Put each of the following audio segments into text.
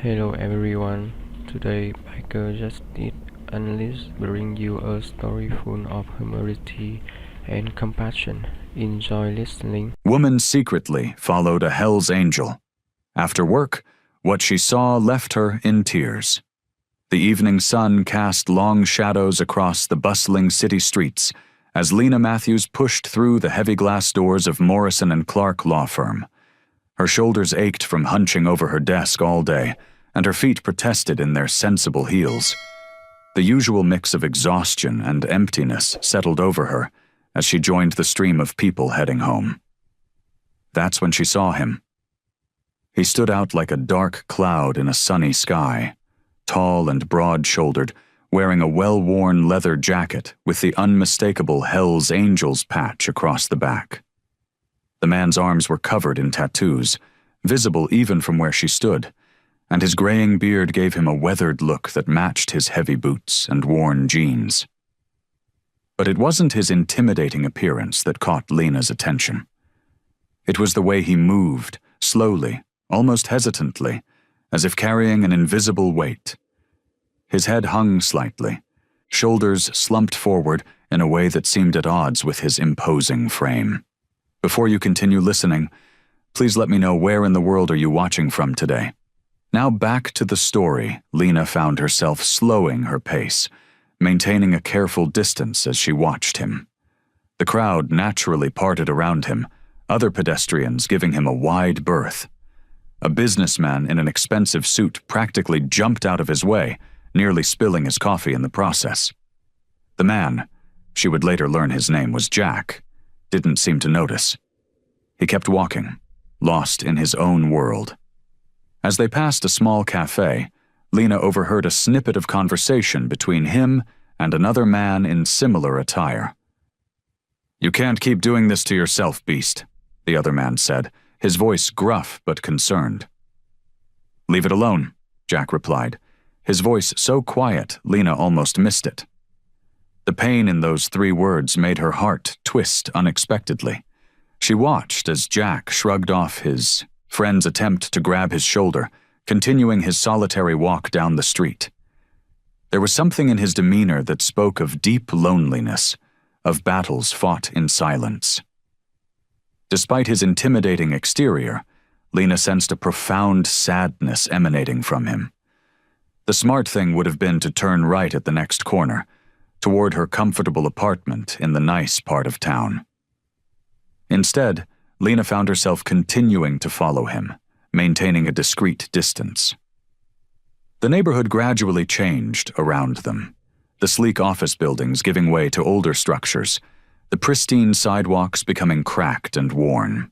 Hello everyone. Today, Biker Justice Analyst bring you a story full of humanity and compassion. Enjoy listening. Woman secretly followed a Hell's Angel. After work, what she saw left her in tears. The evening sun cast long shadows across the bustling city streets as Lena Matthews pushed through the heavy glass doors of Morrison and Clark law firm. Her shoulders ached from hunching over her desk all day, and her feet protested in their sensible heels. The usual mix of exhaustion and emptiness settled over her as she joined the stream of people heading home. That's when she saw him. He stood out like a dark cloud in a sunny sky, tall and broad-shouldered, wearing a well-worn leather jacket with the unmistakable Hell's Angels patch across the back. The man's arms were covered in tattoos, visible even from where she stood, and his graying beard gave him a weathered look that matched his heavy boots and worn jeans. But it wasn't his intimidating appearance that caught Lena's attention. It was the way he moved, slowly, almost hesitantly, as if carrying an invisible weight. His head hung slightly, shoulders slumped forward in a way that seemed at odds with his imposing frame. Before you continue listening, please let me know where in the world are you watching from today. Now back to the story. Lena found herself slowing her pace, maintaining a careful distance as she watched him. The crowd naturally parted around him, other pedestrians giving him a wide berth. A businessman in an expensive suit practically jumped out of his way, nearly spilling his coffee in the process. The man, she would later learn his name was Jack, didn't seem to notice. He kept walking, lost in his own world. As they passed a small cafe, Lena overheard a snippet of conversation between him and another man in similar attire. "You can't keep doing this to yourself, beast," the other man said, his voice gruff but concerned. "Leave it alone," Jack replied, his voice so quiet Lena almost missed it. The pain in those 3 words made her heart twist unexpectedly. She watched as Jack shrugged off his friend's attempt to grab his shoulder, continuing his solitary walk down the street. There was something in his demeanor that spoke of deep loneliness, of battles fought in silence. Despite his intimidating exterior, Lena sensed a profound sadness emanating from him. The smart thing would have been to turn right at the next corner, toward her comfortable apartment in the nice part of town. Instead, Lena found herself continuing to follow him, maintaining a discreet distance. The neighborhood gradually changed around them, the sleek office buildings giving way to older structures, the pristine sidewalks becoming cracked and worn.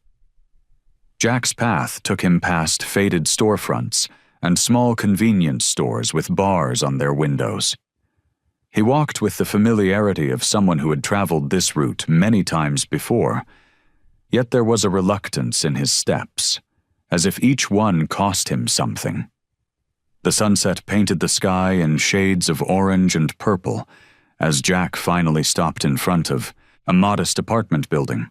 Jack's path took him past faded storefronts and small convenience stores with bars on their windows. He walked with the familiarity of someone who had traveled this route many times before, yet there was a reluctance in his steps, as if each one cost him something. The sunset painted the sky in shades of orange and purple as Jack finally stopped in front of a modest apartment building.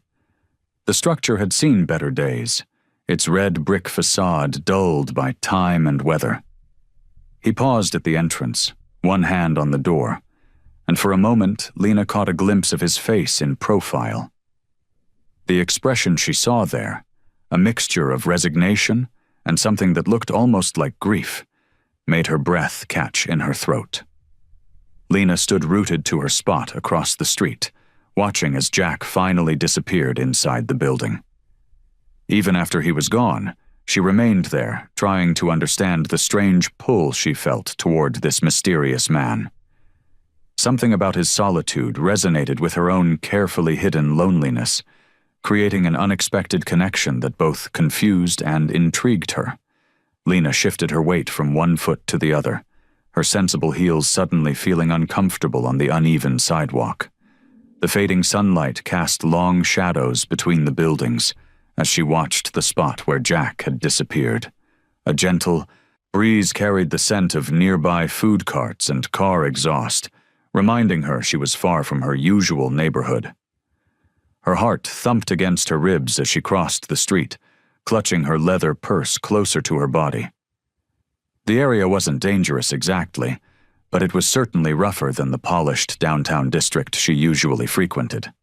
The structure had seen better days, its red brick facade dulled by time and weather. He paused at the entrance, one hand on the door, and for a moment Lena caught a glimpse of his face in profile. The expression she saw there, a mixture of resignation and something that looked almost like grief, made her breath catch in her throat. Lena stood rooted to her spot across the street, watching as Jack finally disappeared inside the building. Even after he was gone, she remained there, trying to understand the strange pull she felt toward this mysterious man. Something about his solitude resonated with her own carefully hidden loneliness, creating an unexpected connection that both confused and intrigued her. Lena shifted her weight from one foot to the other, her sensible heels suddenly feeling uncomfortable on the uneven sidewalk. The fading sunlight cast long shadows between the buildings as she watched the spot where Jack had disappeared. A gentle breeze carried the scent of nearby food carts and car exhaust, reminding her she was far from her usual neighborhood. Her heart thumped against her ribs as she crossed the street, clutching her leather purse closer to her body. The area wasn't dangerous exactly, but it was certainly rougher than the polished downtown district she usually frequented.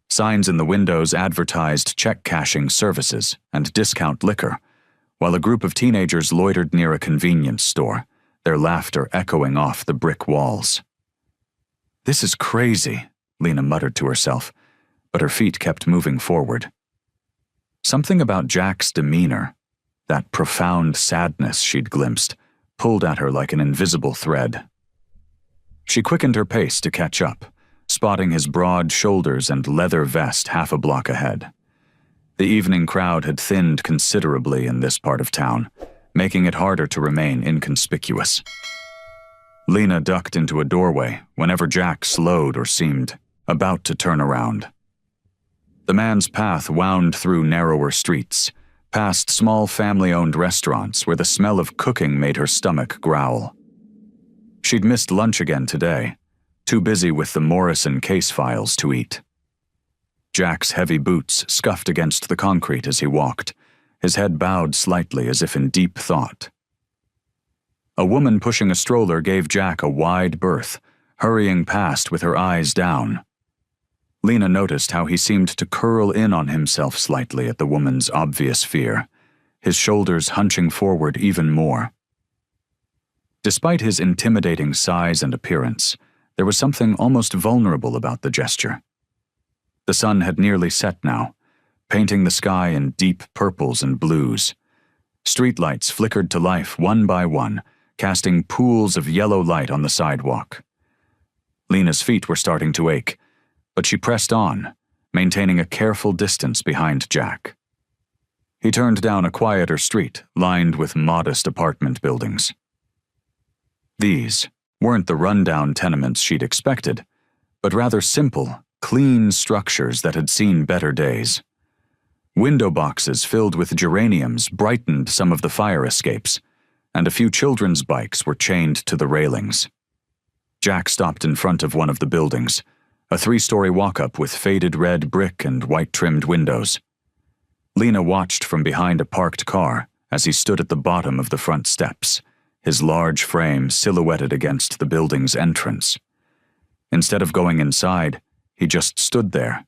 Signs in the windows advertised check-cashing services and discount liquor, while a group of teenagers loitered near a convenience store, their laughter echoing off the brick walls. "This is crazy," Lena muttered to herself, but her feet kept moving forward. Something about Jack's demeanor, that profound sadness she'd glimpsed, pulled at her like an invisible thread. She quickened her pace to catch up, spotting his broad shoulders and leather vest half a block ahead. The evening crowd had thinned considerably in this part of town, making it harder to remain inconspicuous. Lena ducked into a doorway whenever Jack slowed or seemed about to turn around. The man's path wound through narrower streets, past small family-owned restaurants where the smell of cooking made her stomach growl. She'd missed lunch again today, too busy with the Morrison case files to eat. Jack's heavy boots scuffed against the concrete as he walked, his head bowed slightly as if in deep thought. A woman pushing a stroller gave Jack a wide berth, hurrying past with her eyes down. Lena noticed how he seemed to curl in on himself slightly at the woman's obvious fear, his shoulders hunching forward even more. Despite his intimidating size and appearance, there was something almost vulnerable about the gesture. The sun had nearly set now, painting the sky in deep purples and blues. Streetlights flickered to life one by one, casting pools of yellow light on the sidewalk. Lena's feet were starting to ache, but she pressed on, maintaining a careful distance behind Jack. He turned down a quieter street lined with modest apartment buildings. These weren't the rundown tenements she'd expected, but rather simple, clean structures that had seen better days. Window boxes filled with geraniums brightened some of the fire escapes, and a few children's bikes were chained to the railings. Jack stopped in front of one of the buildings, a 3-story walk-up with faded red brick and white-trimmed windows. Lena watched from behind a parked car as he stood at the bottom of the front steps, his large frame silhouetted against the building's entrance. Instead of going inside, he just stood there,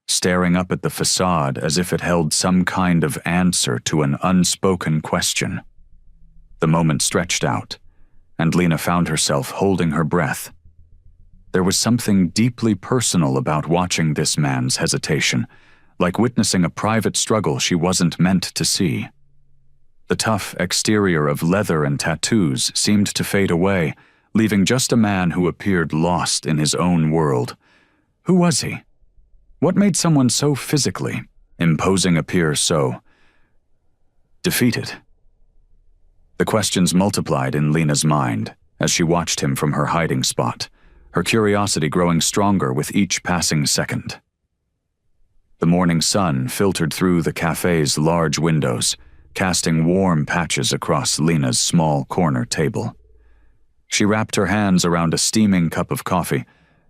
staring up at the facade as if it held some kind of answer to an unspoken question. The moment stretched out, and Lena found herself holding her breath. There was something deeply personal about watching this man's hesitation, like witnessing a private struggle she wasn't meant to see. The tough exterior of leather and tattoos seemed to fade away, leaving just a man who appeared lost in his own world. Who was he? What made someone so physically imposing appear so defeated? The questions multiplied in Lena's mind as she watched him from her hiding spot, her curiosity growing stronger with each passing second. The morning sun filtered through the cafe's large windows, casting warm patches across Lena's small corner table. She wrapped her hands around a steaming cup of coffee,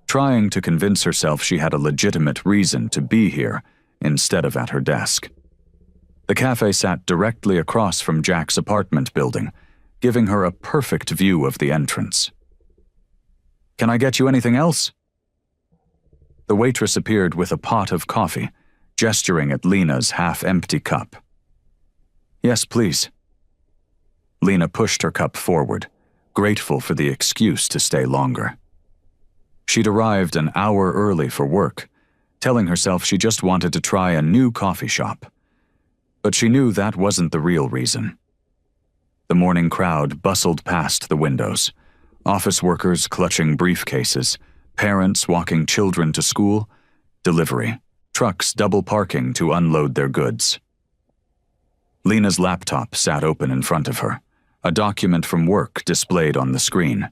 trying to convince herself she had a legitimate reason to be here instead of at her desk. The cafe sat directly across from Jack's apartment building, giving her a perfect view of the entrance. "Can I get you anything else?" The waitress appeared with a pot of coffee, gesturing at Lena's half-empty cup. "Yes, please." Lena pushed her cup forward, grateful for the excuse to stay longer. She'd arrived an hour early for work, telling herself she just wanted to try a new coffee shop. But she knew that wasn't the real reason. The morning crowd bustled past the windows, office workers clutching briefcases, parents walking children to school, delivery, trucks double parking to unload their goods. Lena's laptop sat open in front of her, a document from work displayed on the screen,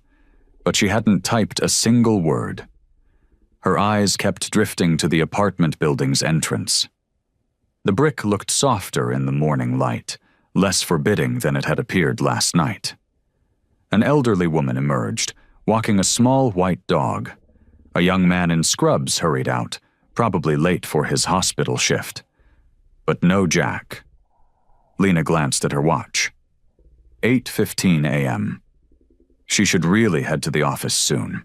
but she hadn't typed a single word. Her eyes kept drifting to the apartment building's entrance. The brick looked softer in the morning light, less forbidding than it had appeared last night. An elderly woman emerged, walking a small white dog. A young man in scrubs hurried out, probably late for his hospital shift. But no Jack. Lena glanced at her watch. 8:15 a.m. She should really head to the office soon.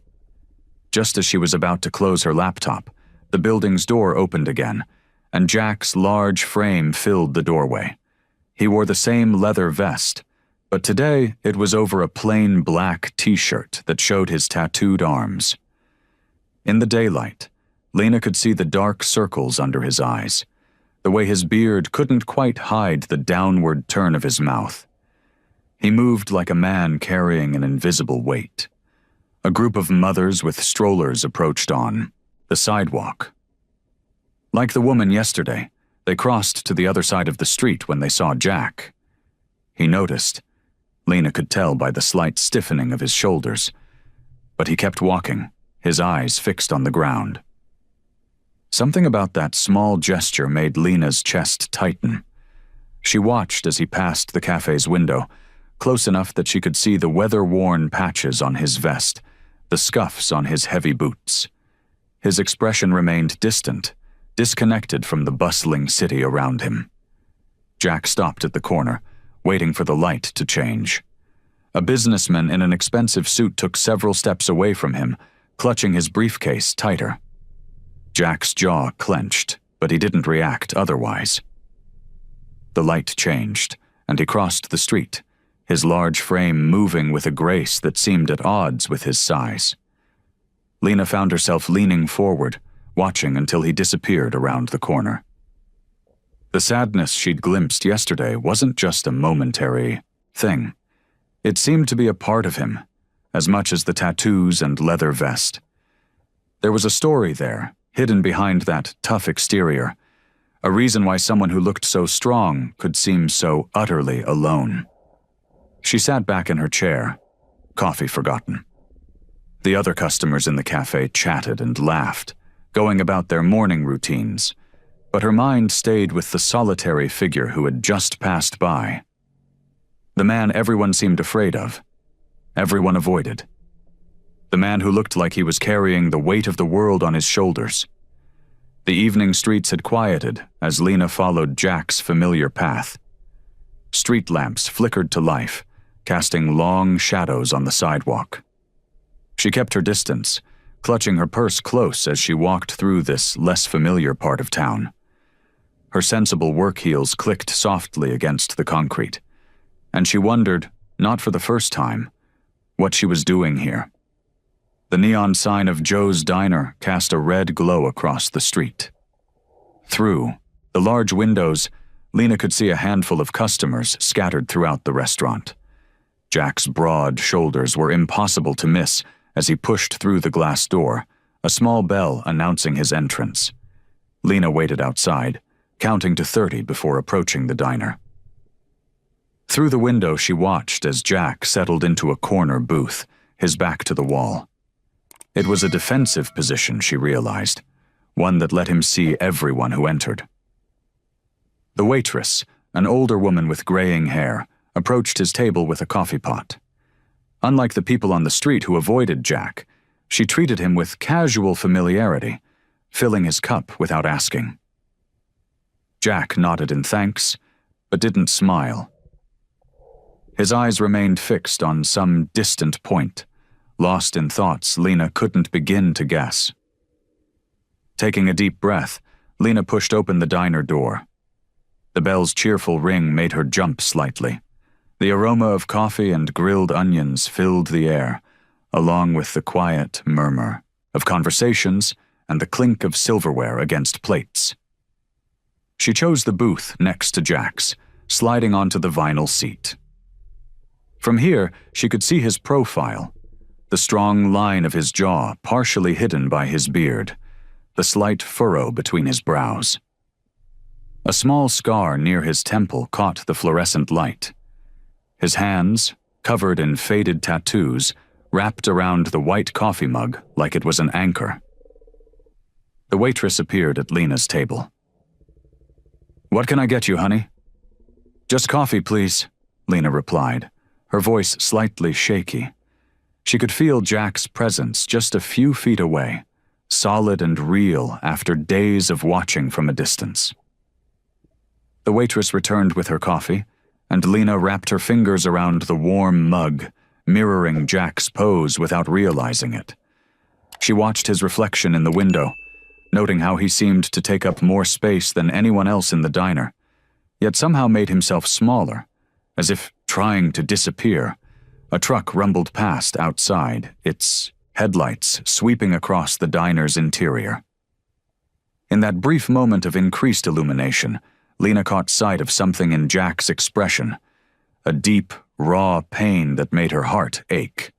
Just as she was about to close her laptop, the building's door opened again, and Jack's large frame filled the doorway. He wore the same leather vest, but today it was over a plain black t-shirt that showed his tattooed arms. In the daylight, Lena could see the dark circles under his eyes, the way his beard couldn't quite hide the downward turn of his mouth. He moved like a man carrying an invisible weight. A group of mothers with strollers approached on the sidewalk. Like the woman yesterday, they crossed to the other side of the street when they saw Jack. He noticed. Lena could tell by the slight stiffening of his shoulders. But he kept walking, his eyes fixed on the ground. Something about that small gesture made Lena's chest tighten. She watched as he passed the cafe's window, close enough that she could see the weather-worn patches on his vest, the scuffs on his heavy boots. His expression remained distant, disconnected from the bustling city around him. Jack stopped at the corner, waiting for the light to change. A businessman in an expensive suit took several steps away from him, clutching his briefcase tighter. Jack's jaw clenched, but he didn't react otherwise. The light changed, and he crossed the street, his large frame moving with a grace that seemed at odds with his size. Lena found herself leaning forward, watching until he disappeared around the corner. The sadness she'd glimpsed yesterday wasn't just a momentary thing. It seemed to be a part of him, as much as the tattoos and leather vest. There was a story there, hidden behind that tough exterior, a reason why someone who looked so strong could seem so utterly alone. She sat back in her chair, coffee forgotten. The other customers in the cafe chatted and laughed, going about their morning routines, but her mind stayed with the solitary figure who had just passed by. The man everyone seemed afraid of, everyone avoided. The man who looked like he was carrying the weight of the world on his shoulders. The evening streets had quieted as Lena followed Jack's familiar path. Street lamps flickered to life, casting long shadows on the sidewalk. She kept her distance, clutching her purse close as she walked through this less familiar part of town. Her sensible work heels clicked softly against the concrete, and she wondered, not for the first time, what she was doing here. The neon sign of Joe's Diner cast a red glow across the street. Through the large windows, Lena could see a handful of customers scattered throughout the restaurant. Jack's broad shoulders were impossible to miss as he pushed through the glass door, a small bell announcing his entrance. Lena waited outside, counting to 30 before approaching the diner. Through the window, she watched as Jack settled into a corner booth, his back to the wall. It was a defensive position, she realized, one that let him see everyone who entered. The waitress, an older woman with graying hair, approached his table with a coffee pot. Unlike the people on the street who avoided Jack, she treated him with casual familiarity, filling his cup without asking. Jack nodded in thanks, but didn't smile. His eyes remained fixed on some distant point, lost in thoughts Lena couldn't begin to guess. Taking a deep breath, Lena pushed open the diner door. The bell's cheerful ring made her jump slightly. The aroma of coffee and grilled onions filled the air, along with the quiet murmur of conversations and the clink of silverware against plates. She chose the booth next to Jack's, sliding onto the vinyl seat. From here, she could see his profile, the strong line of his jaw partially hidden by his beard, the slight furrow between his brows. A small scar near his temple caught the fluorescent light. His hands, covered in faded tattoos, wrapped around the white coffee mug like it was an anchor. The waitress appeared at Lena's table. "What can I get you, honey?" "Just coffee, please," Lena replied, her voice slightly shaky. She could feel Jack's presence just a few feet away, solid and real after days of watching from a distance. The waitress returned with her coffee, and Lena wrapped her fingers around the warm mug, mirroring Jack's pose without realizing it. She watched his reflection in the window, noting how he seemed to take up more space than anyone else in the diner, yet somehow made himself smaller, as if trying to disappear. A truck rumbled past outside, its headlights sweeping across the diner's interior. In that brief moment of increased illumination, Lena caught sight of something in Jack's expression, a deep, raw pain that made her heart ache.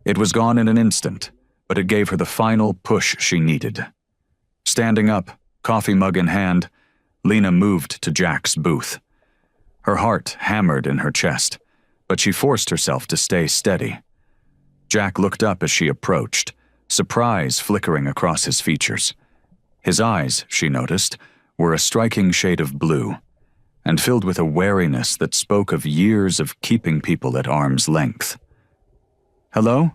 It was gone in an instant, but it gave her the final push she needed. Standing up, coffee mug in hand, Lena moved to Jack's booth. Her heart hammered in her chest, but she forced herself to stay steady. Jack looked up as she approached, surprise flickering across his features. His eyes, she noticed, were a striking shade of blue, and filled with a wariness that spoke of years of keeping people at arm's length. "Hello?"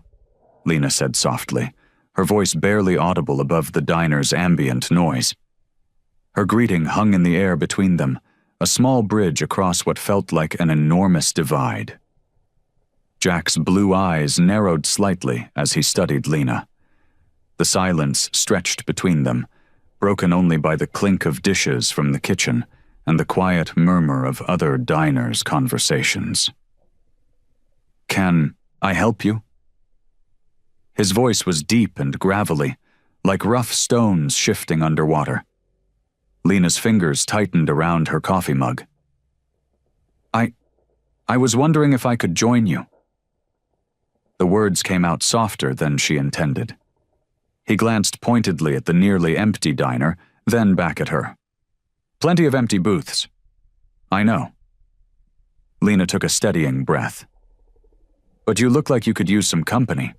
Lena said softly, her voice barely audible above the diner's ambient noise. Her greeting hung in the air between them, a small bridge across what felt like an enormous divide. Jack's blue eyes narrowed slightly as he studied Lena. The silence stretched between them, broken only by the clink of dishes from the kitchen and the quiet murmur of other diners' conversations. "Can I help you?" His voice was deep and gravelly, like rough stones shifting underwater. Lena's fingers tightened around her coffee mug. I was wondering if I could join you." The words came out softer than she intended. He glanced pointedly at the nearly empty diner, then back at her. "Plenty of empty booths." "I know." Lena took a steadying breath. "But you look like you could use some company."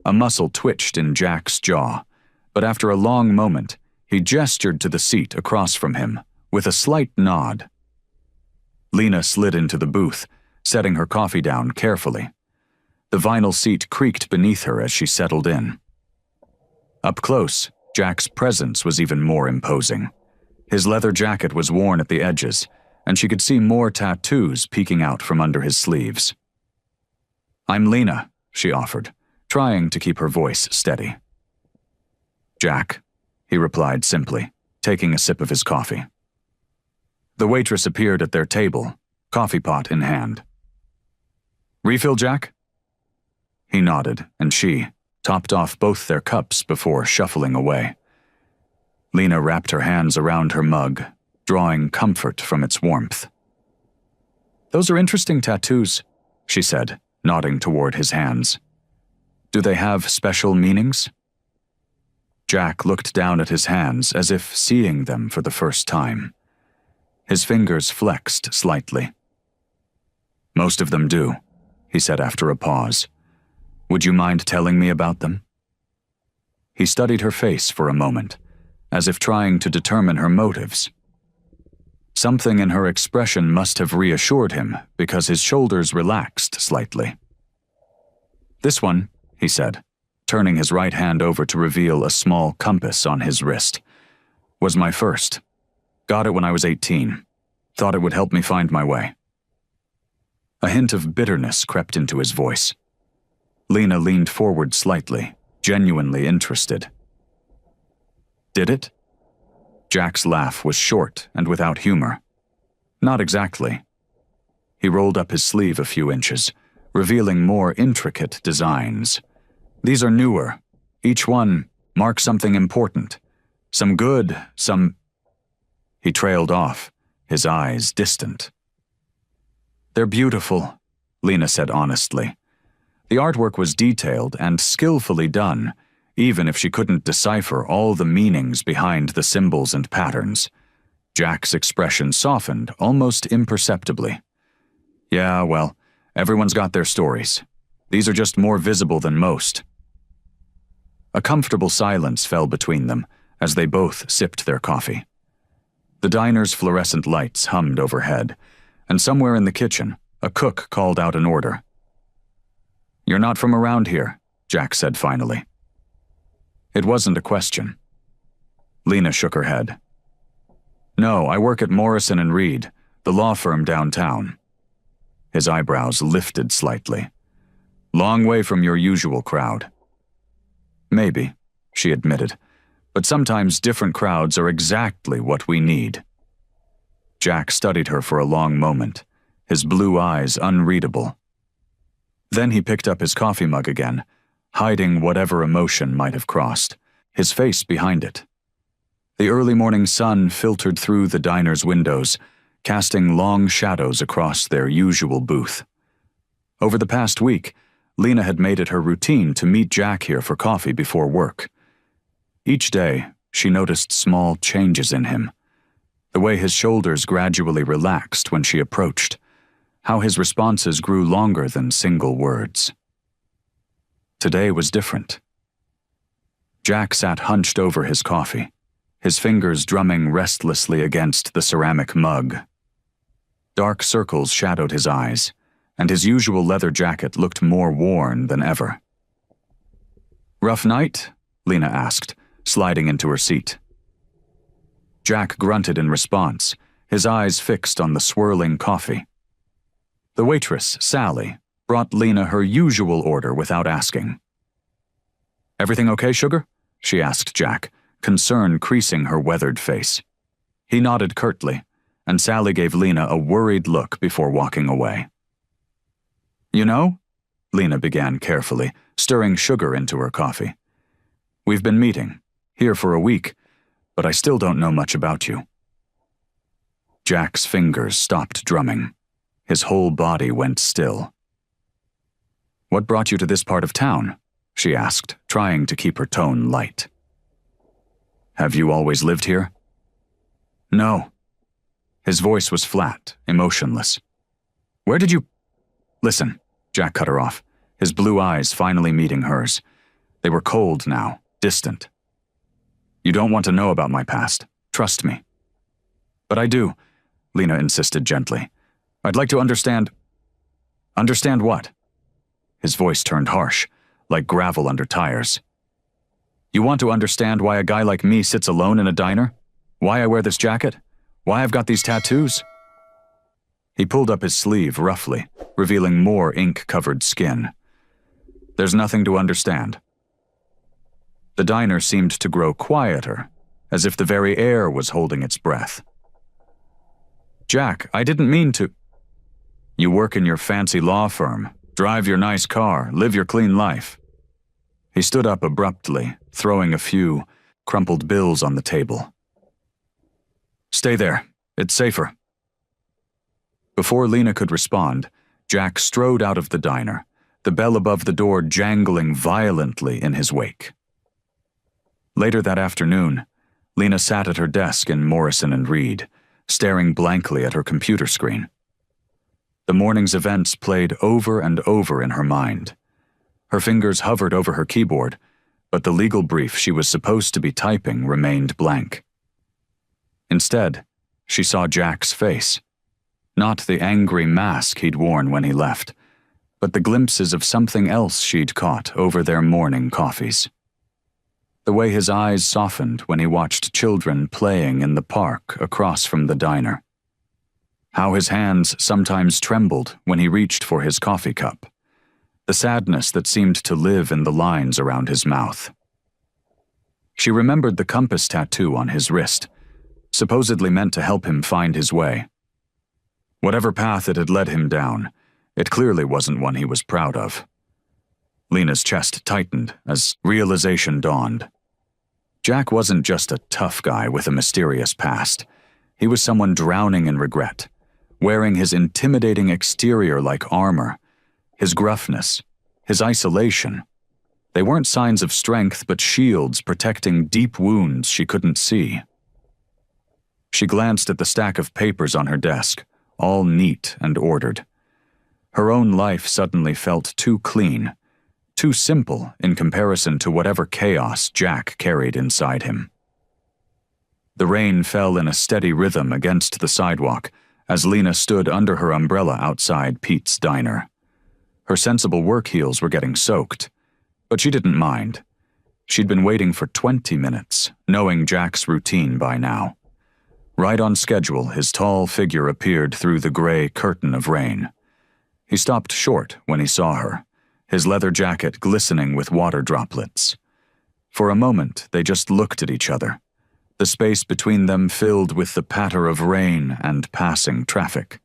A muscle twitched in Jack's jaw, but after a long moment, he gestured to the seat across from him, with a slight nod. Lena slid into the booth, setting her coffee down carefully. The vinyl seat creaked beneath her as she settled in. Up close, Jack's presence was even more imposing. His leather jacket was worn at the edges, and she could see more tattoos peeking out from under his sleeves. "I'm Lena," she offered, trying to keep her voice steady. "Jack," he replied simply, taking a sip of his coffee. The waitress appeared at their table, coffee pot in hand. "Refill, Jack?" He nodded, and she topped off both their cups before shuffling away. Lena wrapped her hands around her mug, drawing comfort from its warmth. "Those are interesting tattoos," she said, nodding toward his hands. "Do they have special meanings?" Jack looked down at his hands as if seeing them for the first time. His fingers flexed slightly. "Most of them do," he said after a pause. "Would you mind telling me about them?" He studied her face for a moment, as if trying to determine her motives. Something in her expression must have reassured him because his shoulders relaxed slightly. "This one," he said, turning his right hand over to reveal a small compass on his wrist, "was my first. Got it when I was 18. Thought it would help me find my way." A hint of bitterness crept into his voice. Lena leaned forward slightly, genuinely interested. "Did it?" Jack's laugh was short and without humor. "Not exactly." He rolled up his sleeve a few inches, revealing more intricate designs. "These are newer. Each one marks something important. Some good, some—" He trailed off, his eyes distant. "They're beautiful," Lena said honestly. The artwork was detailed and skillfully done, even if she couldn't decipher all the meanings behind the symbols and patterns. Jack's expression softened almost imperceptibly. "Yeah, well, everyone's got their stories. These are just more visible than most." A comfortable silence fell between them as they both sipped their coffee. The diner's fluorescent lights hummed overhead, and somewhere in the kitchen, a cook called out an order. "You're not from around here," Jack said finally. It wasn't a question. Lena shook her head. "No, I work at Morrison & Reed, The law firm downtown. His eyebrows lifted slightly. Long way from your usual crowd. Maybe, she admitted, but sometimes different crowds are exactly what we need. Jack studied her for a long moment, his blue eyes unreadable. Then he picked up his coffee mug again, hiding whatever emotion might have crossed, his face behind it. The early morning sun filtered through the diner's windows, casting long shadows across their usual booth. Over the past week, Lena had made it her routine to meet Jack here for coffee before work. Each day, she noticed small changes in him. The way his shoulders gradually relaxed when she approached, how his responses grew longer than single words. Today was different. Jack sat hunched over his coffee, his fingers drumming restlessly against the ceramic mug. Dark circles shadowed his eyes, and his usual leather jacket looked more worn than ever. "Rough night?" Lena asked, sliding into her seat. Jack grunted in response, his eyes fixed on the swirling coffee. The waitress, Sally, brought Lena her usual order without asking. "Everything okay, sugar?" she asked Jack, concern creasing her weathered face. He nodded curtly, and Sally gave Lena a worried look before walking away. "You know," Lena began carefully, stirring sugar into her coffee, "we've been meeting, here for a week, but I still don't know much about you." Jack's fingers stopped drumming. His whole body went still. "What brought you to this part of town?" she asked, trying to keep her tone light. "Have you always lived here?" "No." His voice was flat, emotionless. "Where did you—" "Listen," Jack cut her off, his blue eyes finally meeting hers. They were cold now, distant. "You don't want to know about my past. Trust me." "But I do," Lena insisted gently. "I'd like to understand—" "Understand what?" His voice turned harsh, like gravel under tires. "You want to understand why a guy like me sits alone in a diner? Why I wear this jacket? Why I've got these tattoos?" He pulled up his sleeve roughly, revealing more ink-covered skin. "There's nothing to understand." The diner seemed to grow quieter, as if the very air was holding its breath. "Jack, I didn't mean to—" "You work in your fancy law firm, drive your nice car, live your clean life." He stood up abruptly, throwing a few crumpled bills on the table. "Stay there. It's safer." Before Lena could respond, Jack strode out of the diner, the bell above the door jangling violently in his wake. Later that afternoon, Lena sat at her desk in Morrison and Reed, staring blankly at her computer screen. The morning's events played over and over in her mind. Her fingers hovered over her keyboard, but the legal brief she was supposed to be typing remained blank. Instead, she saw Jack's face. Not the angry mask he'd worn when he left, but the glimpses of something else she'd caught over their morning coffees. The way his eyes softened when he watched children playing in the park across from the diner. How his hands sometimes trembled when he reached for his coffee cup. The sadness that seemed to live in the lines around his mouth. She remembered the compass tattoo on his wrist, supposedly meant to help him find his way. Whatever path it had led him down, it clearly wasn't one he was proud of. Lena's chest tightened as realization dawned. Jack wasn't just a tough guy with a mysterious past. He was someone drowning in regret, wearing his intimidating exterior like armor. His gruffness, his isolation. They weren't signs of strength but shields protecting deep wounds she couldn't see. She glanced at the stack of papers on her desk, all neat and ordered. Her own life suddenly felt too clean, too simple in comparison to whatever chaos Jack carried inside him. The rain fell in a steady rhythm against the sidewalk as Lena stood under her umbrella outside Pete's diner. Her sensible work heels were getting soaked, but she didn't mind. She'd been waiting for 20 minutes, knowing Jack's routine by now. Right on schedule, his tall figure appeared through the gray curtain of rain. He stopped short when he saw her, his leather jacket glistening with water droplets. For a moment, they just looked at each other, the space between them filled with the patter of rain and passing traffic.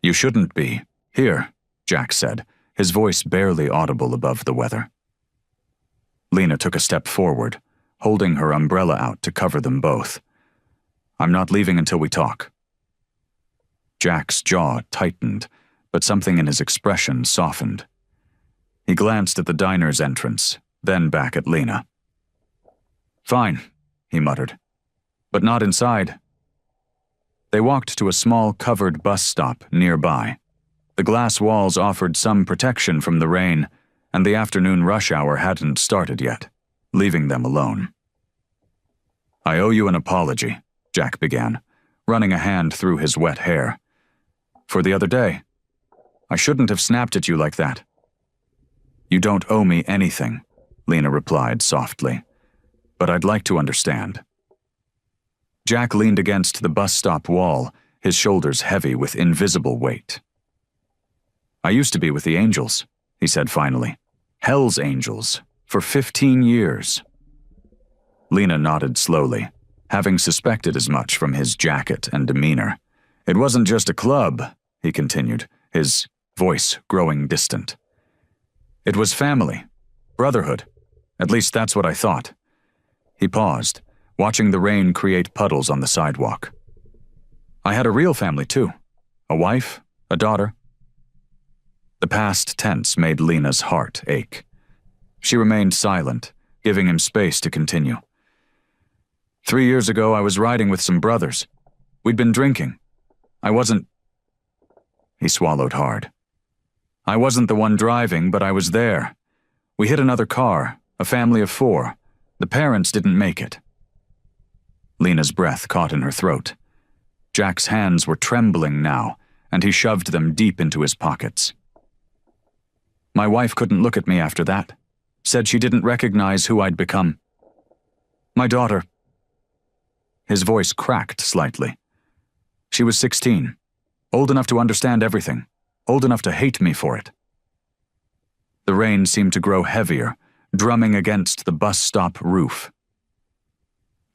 "You shouldn't be. Here," Jack said, his voice barely audible above the weather. Lena took a step forward, holding her umbrella out to cover them both. "I'm not leaving until we talk." Jack's jaw tightened, but something in his expression softened. He glanced at the diner's entrance, then back at Lena. "Fine," he muttered, "but not inside." They walked to a small covered bus stop nearby. The glass walls offered some protection from the rain, and the afternoon rush hour hadn't started yet, leaving them alone. "I owe you an apology," Jack began, running a hand through his wet hair. "For the other day. I shouldn't have snapped at you like that." "You don't owe me anything," Lena replied softly, "but I'd like to understand." Jack leaned against the bus stop wall, his shoulders heavy with invisible weight. "I used to be with the Angels," he said finally. "Hell's Angels, for 15 years. Lena nodded slowly, having suspected as much from his jacket and demeanor. "It wasn't just a club," he continued, his voice growing distant. "It was family, brotherhood. At least that's what I thought." He paused, watching the rain create puddles on the sidewalk. "I had a real family too. A wife, a daughter." The past tense made Lena's heart ache. She remained silent, giving him space to continue. 3 years ago, I was riding with some brothers. We'd been drinking. I wasn't..." He swallowed hard. "I wasn't the one driving, but I was there. We hit another car, a family of 4. The parents didn't make it." Lena's breath caught in her throat. Jack's hands were trembling now, and he shoved them deep into his pockets. "My wife couldn't look at me after that. Said she didn't recognize who I'd become. My daughter..." His voice cracked slightly. "She was 16, old enough to understand everything, old enough to hate me for it." The rain seemed to grow heavier, drumming against the bus stop roof.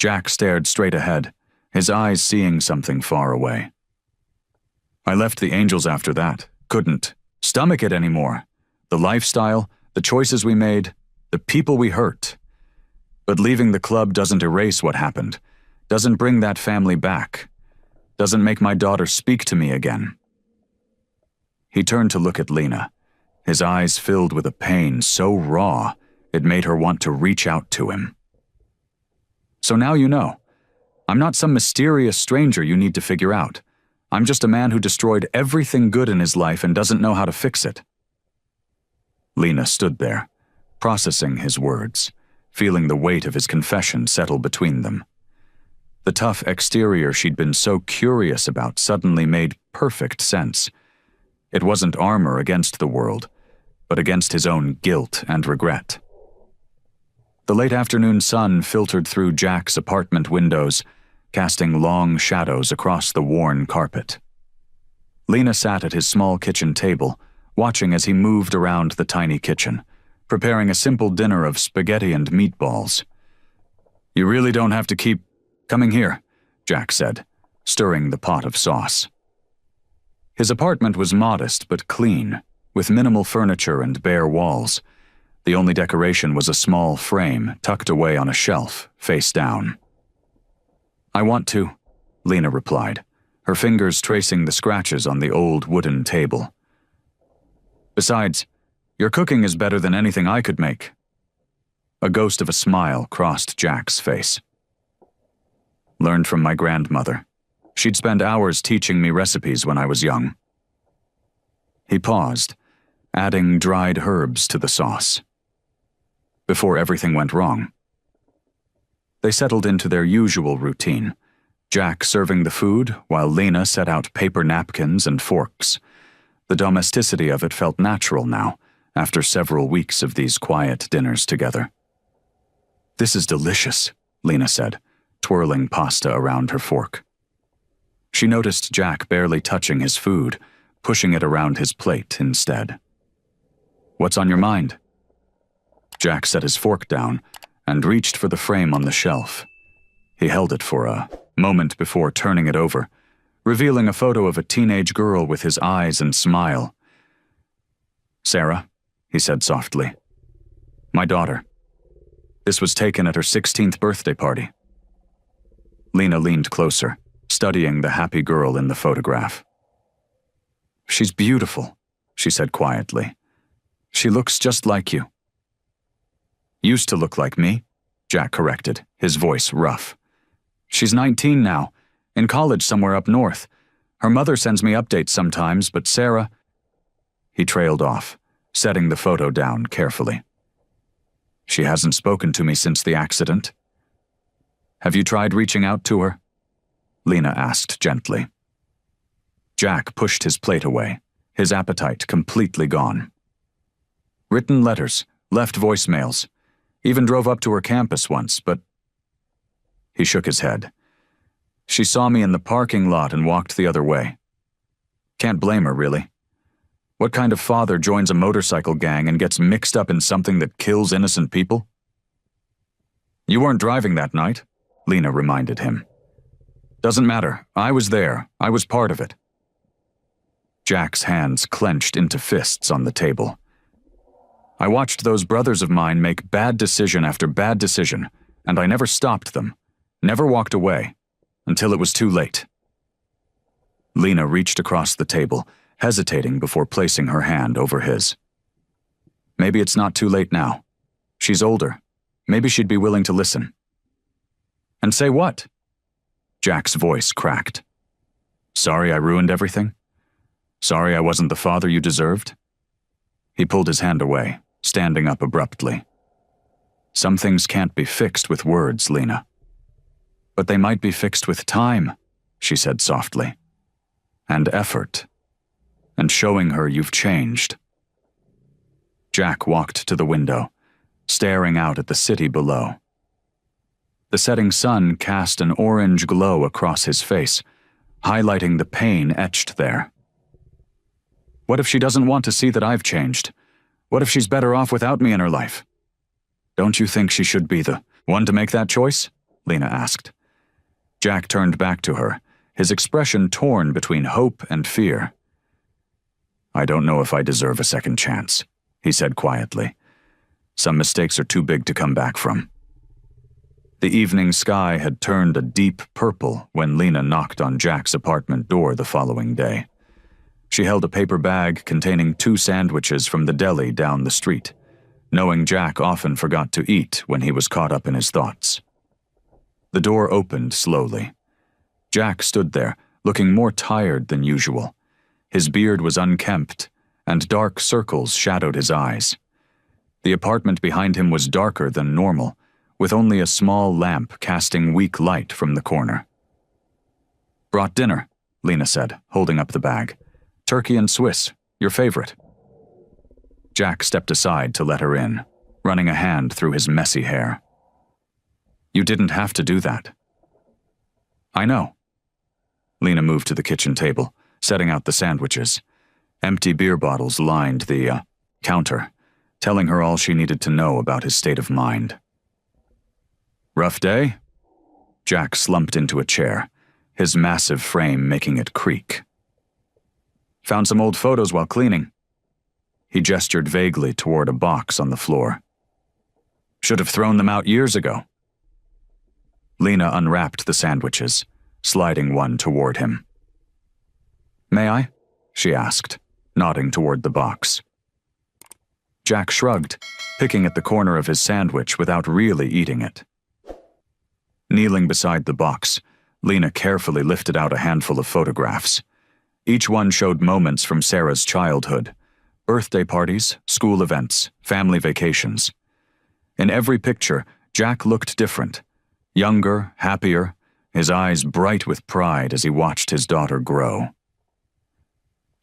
Jack stared straight ahead, his eyes seeing something far away. "I left the Angels after that. Couldn't stomach it anymore. The lifestyle, the choices we made, the people we hurt. But leaving the club doesn't erase what happened, doesn't bring that family back, doesn't make my daughter speak to me again." He turned to look at Lena, his eyes filled with a pain so raw it made her want to reach out to him. "So now you know. I'm not some mysterious stranger you need to figure out. I'm just a man who destroyed everything good in his life and doesn't know how to fix it." Lena stood there, processing his words, feeling the weight of his confession settle between them. The tough exterior she'd been so curious about suddenly made perfect sense. It wasn't armor against the world, but against his own guilt and regret. The late afternoon sun filtered through Jack's apartment windows, casting long shadows across the worn carpet. Lena sat at his small kitchen table, watching as he moved around the tiny kitchen, preparing a simple dinner of spaghetti and meatballs. "You really don't have to keep coming here," Jack said, stirring the pot of sauce. His apartment was modest but clean, with minimal furniture and bare walls. The only decoration was a small frame tucked away on a shelf, face down. "I want to," Lena replied, her fingers tracing the scratches on the old wooden table. "Besides, your cooking is better than anything I could make." A ghost of a smile crossed Jack's face. "Learned from my grandmother. She'd spend hours teaching me recipes when I was young." He paused, adding dried herbs to the sauce. Before everything went wrong. They settled into their usual routine, Jack serving the food while Lena set out paper napkins and forks. The domesticity of it felt natural now, after several weeks of these quiet dinners together. "This is delicious," Lena said, twirling pasta around her fork. She noticed Jack barely touching his food, pushing it around his plate instead. "What's on your mind?" Jack set his fork down and reached for the frame on the shelf. He held it for a moment before turning it over, revealing a photo of a teenage girl with his eyes and smile. "Sarah," he said softly. "My daughter. This was taken at her 16th birthday party." Lena leaned closer, studying the happy girl in the photograph. "She's beautiful," she said quietly. "She looks just like you." "Used to look like me," Jack corrected, his voice rough. "She's 19 now, in college somewhere up north. Her mother sends me updates sometimes, but Sarah—" He trailed off, setting the photo down carefully. "She hasn't spoken to me since the accident." "Have you tried reaching out to her?" Lena asked gently. Jack pushed his plate away, his appetite completely gone. "Written letters, left voicemails, even drove up to her campus once, but—" He shook his head. "She saw me in the parking lot and walked the other way. Can't blame her, really. What kind of father joins a motorcycle gang and gets mixed up in something that kills innocent people?" "You weren't driving that night," Lena reminded him. "Doesn't matter. I was there. I was part of it." Jack's hands clenched into fists on the table. "I watched those brothers of mine make bad decision after bad decision, and I never stopped them, never walked away, until it was too late." Lena reached across the table, hesitating before placing her hand over his. "Maybe it's not too late now. She's older. Maybe she'd be willing to listen." "And say what?" Jack's voice cracked. "Sorry I ruined everything? Sorry I wasn't the father you deserved?" He pulled his hand away, standing up abruptly. "Some things can't be fixed with words, Lena." "But they might be fixed with time," she said softly. "And effort. And showing her you've changed." Jack walked to the window, staring out at the city below. The setting sun cast an orange glow across his face, highlighting the pain etched there. "What if she doesn't want to see that I've changed? What if she's better off without me in her life?" "Don't you think she should be the one to make that choice?" Lena asked. Jack turned back to her, his expression torn between hope and fear. "I don't know if I deserve a second chance," he said quietly. "Some mistakes are too big to come back from." The evening sky had turned a deep purple when Lena knocked on Jack's apartment door the following day. She held a paper bag containing 2 sandwiches from the deli down the street, knowing Jack often forgot to eat when he was caught up in his thoughts. The door opened slowly. Jack stood there, looking more tired than usual. His beard was unkempt, and dark circles shadowed his eyes. The apartment behind him was darker than normal, with only a small lamp casting weak light from the corner. "Brought dinner," Lena said, holding up the bag. "Turkey and Swiss, your favorite." Jack stepped aside to let her in, running a hand through his messy hair. "You didn't have to do that." "I know." Lena moved to the kitchen table, setting out the sandwiches. Empty beer bottles lined the counter, telling her all she needed to know about his state of mind. "Rough day?" Jack slumped into a chair, his massive frame making it creak. "Found some old photos while cleaning." He gestured vaguely toward a box on the floor. "Should have thrown them out years ago." Lena unwrapped the sandwiches, sliding one toward him. "May I?" she asked, nodding toward the box. Jack shrugged, picking at the corner of his sandwich without really eating it. Kneeling beside the box, Lena carefully lifted out a handful of photographs. Each one showed moments from Sarah's childhood: birthday parties, school events, family vacations. In every picture, Jack looked different. Younger, happier, his eyes bright with pride as he watched his daughter grow.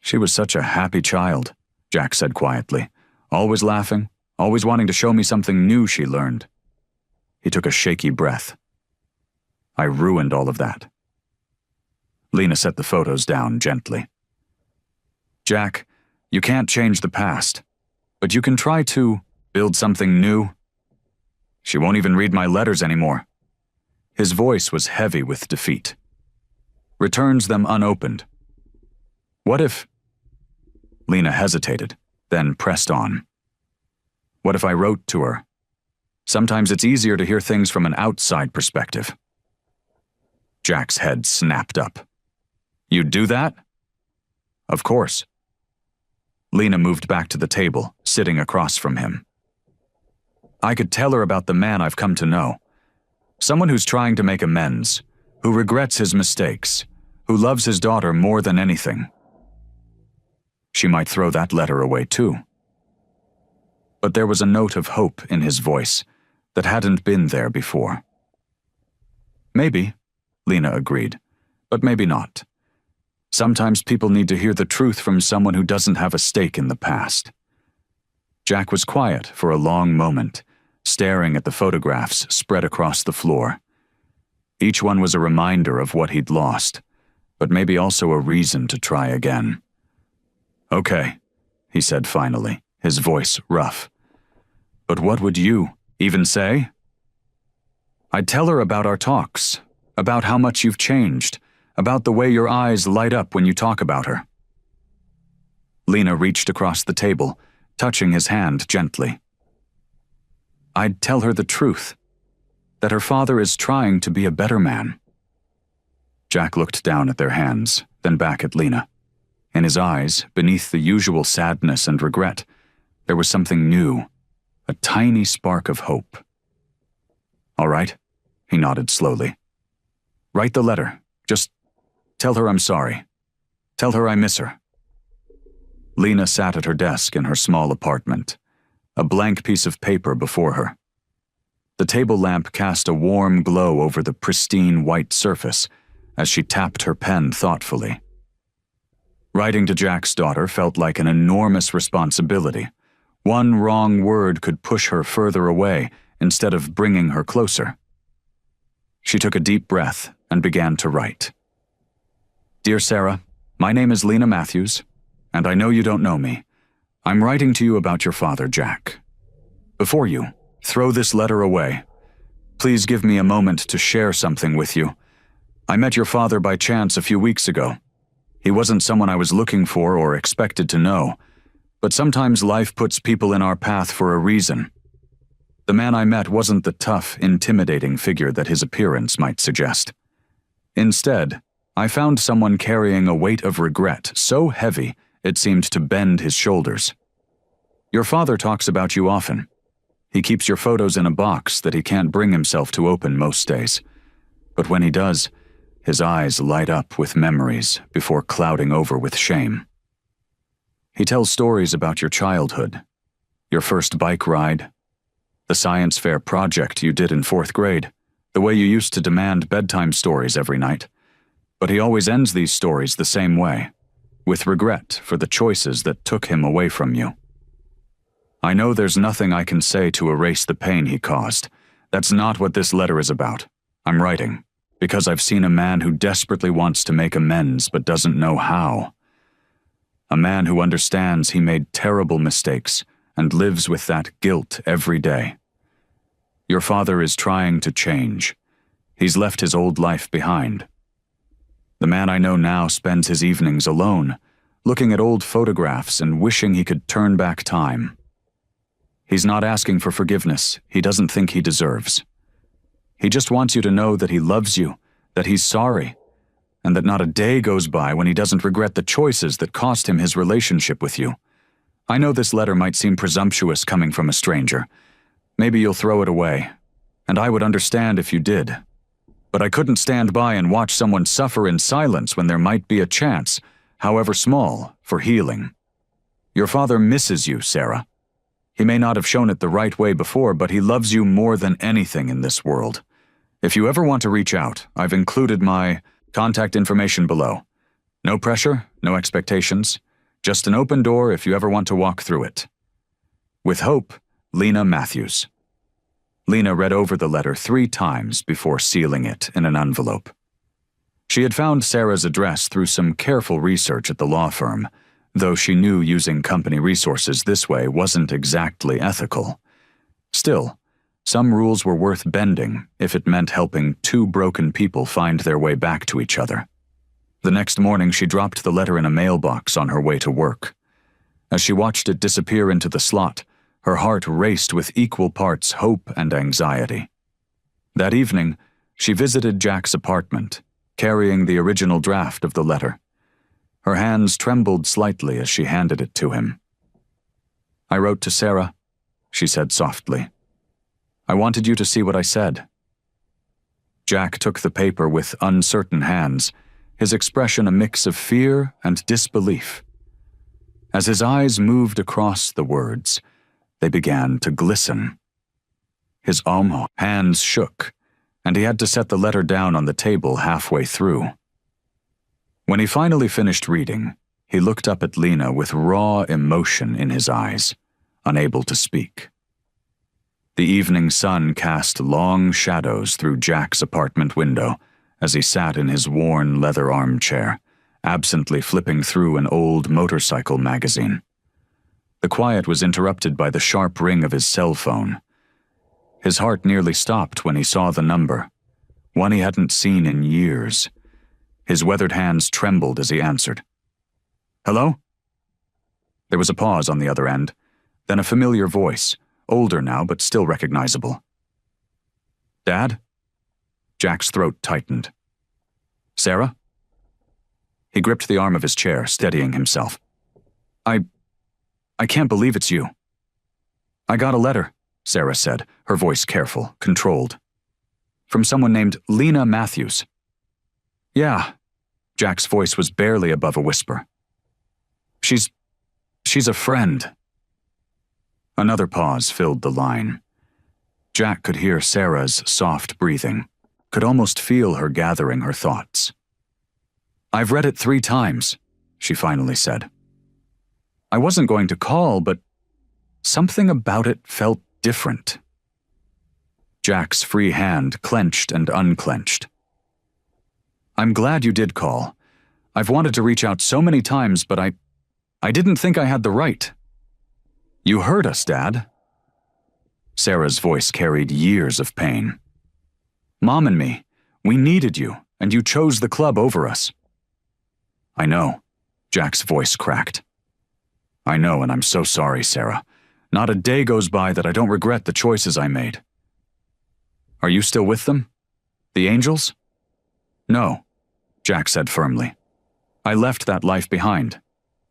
"She was such a happy child," Jack said quietly. "Always laughing, always wanting to show me something new she learned." He took a shaky breath. "I ruined all of that." Lena set the photos down gently. Jack, you can't change the past, but you can try to build something new. She won't even read my letters anymore. His voice was heavy with defeat. Returns them unopened. What if... Lena hesitated, then pressed on. What if I wrote to her? Sometimes it's easier to hear things from an outside perspective. Jack's head snapped up. You'd do that? Of course. Lena moved back to the table, sitting across from him. I could tell her about the man I've come to know. Someone who's trying to make amends, who regrets his mistakes, who loves his daughter more than anything. She might throw that letter away too. But there was a note of hope in his voice that hadn't been there before. Maybe, Lena agreed, but maybe not. Sometimes people need to hear the truth from someone who doesn't have a stake in the past. Jack was quiet for a long moment, staring at the photographs spread across the floor. Each one was a reminder of what he'd lost, but maybe also a reason to try again. Okay, he said finally, his voice rough. But what would you even say? I'd tell her about our talks, about how much you've changed, about the way your eyes light up when you talk about her. Lena reached across the table, touching his hand gently. I'd tell her the truth, that her father is trying to be a better man. Jack looked down at their hands, then back at Lena. In his eyes, beneath the usual sadness and regret, there was something new, a tiny spark of hope. All right, he nodded slowly. Write the letter. Just tell her I'm sorry. Tell her I miss her. Lena sat at her desk in her small apartment, a blank piece of paper before her. The table lamp cast a warm glow over the pristine white surface as she tapped her pen thoughtfully. Writing to Jack's daughter felt like an enormous responsibility. One wrong word could push her further away instead of bringing her closer. She took a deep breath and began to write. Dear Sarah, my name is Lena Matthews, and I know you don't know me. I'm writing to you about your father, Jack. Before you, throw this letter away. Please give me a moment to share something with you. I met your father by chance a few weeks ago. He wasn't someone I was looking for or expected to know, but sometimes life puts people in our path for a reason. The man I met wasn't the tough, intimidating figure that his appearance might suggest. Instead, I found someone carrying a weight of regret so heavy it seemed to bend his shoulders. Your father talks about you often. He keeps your photos in a box that he can't bring himself to open most days. But when he does, his eyes light up with memories before clouding over with shame. He tells stories about your childhood, your first bike ride, the science fair project you did in 4th grade, the way you used to demand bedtime stories every night. But he always ends these stories the same way, with regret for the choices that took him away from you. I know there's nothing I can say to erase the pain he caused. That's not what this letter is about. I'm writing because I've seen a man who desperately wants to make amends but doesn't know how. A man who understands he made terrible mistakes and lives with that guilt every day. Your father is trying to change. He's left his old life behind. The man I know now spends his evenings alone, looking at old photographs and wishing he could turn back time. He's not asking for forgiveness he doesn't think he deserves. He just wants you to know that he loves you, that he's sorry, and that not a day goes by when he doesn't regret the choices that cost him his relationship with you. I know this letter might seem presumptuous coming from a stranger. Maybe you'll throw it away, and I would understand if you did. But I couldn't stand by and watch someone suffer in silence when there might be a chance, however small, for healing. Your father misses you, Sarah. He may not have shown it the right way before, but he loves you more than anything in this world. If you ever want to reach out, I've included my contact information below. No pressure, no expectations. Just an open door if you ever want to walk through it. With hope, Lena Matthews. Lena read over the letter 3 times before sealing it in an envelope. She had found Sarah's address through some careful research at the law firm, though she knew using company resources this way wasn't exactly ethical. Still, some rules were worth bending if it meant helping two broken people find their way back to each other. The next morning, she dropped the letter in a mailbox on her way to work. As she watched it disappear into the slot, her heart raced with equal parts hope and anxiety. That evening, she visited Jack's apartment, carrying the original draft of the letter. Her hands trembled slightly as she handed it to him. "I wrote to Sarah," she said softly. "I wanted you to see what I said." Jack took the paper with uncertain hands, his expression a mix of fear and disbelief. As his eyes moved across the words, they began to glisten. His hands shook, and he had to set the letter down on the table halfway through. When he finally finished reading, he looked up at Lena with raw emotion in his eyes, unable to speak. The evening sun cast long shadows through Jack's apartment window as he sat in his worn leather armchair, absently flipping through an old motorcycle magazine. The quiet was interrupted by the sharp ring of his cell phone. His heart nearly stopped when he saw the number, one he hadn't seen in years. His weathered hands trembled as he answered. "Hello?" There was a pause on the other end, then a familiar voice, older now but still recognizable. "Dad?" Jack's throat tightened. "Sarah?" He gripped the arm of his chair, steadying himself. I can't believe it's you." "I got a letter," Sarah said, her voice careful, controlled. "From someone named Lena Matthews." "Yeah." Jack's voice was barely above a whisper. She's a friend." Another pause filled the line. Jack could hear Sarah's soft breathing, could almost feel her gathering her thoughts. "I've read it 3 times, she finally said. "I wasn't going to call, but something about it felt different." Jack's free hand clenched and unclenched. "I'm glad you did call. I've wanted to reach out so many times, but I didn't think I had the right." "You heard us, Dad." Sarah's voice carried years of pain. "Mom and me, we needed you, and you chose the club over us." "I know," Jack's voice cracked. "I know, and I'm so sorry, Sarah. Not a day goes by that I don't regret the choices I made." "Are you still with them? The Angels?" "No," Jack said firmly. "I left that life behind.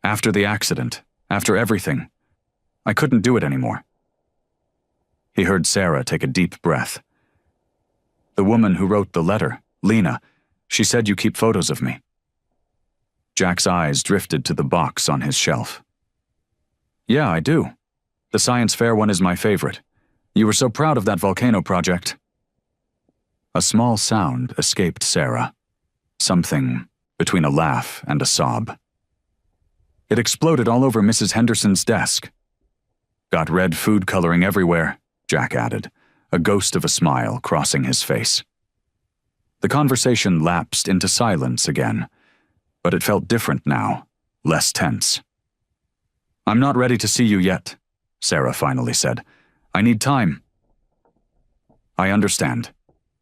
After the accident, after everything. I couldn't do it anymore." He heard Sarah take a deep breath. "The woman who wrote the letter, Lena, she said you keep photos of me." Jack's eyes drifted to the box on his shelf. "Yeah, I do. The science fair one is my favorite. You were so proud of that volcano project." A small sound escaped Sarah, something between a laugh and a sob. "It exploded all over Mrs. Henderson's desk." "Got red food coloring everywhere," Jack added, a ghost of a smile crossing his face. The conversation lapsed into silence again, but it felt different now, less tense. "I'm not ready to see you yet," Sarah finally said. "I need time." "I understand,"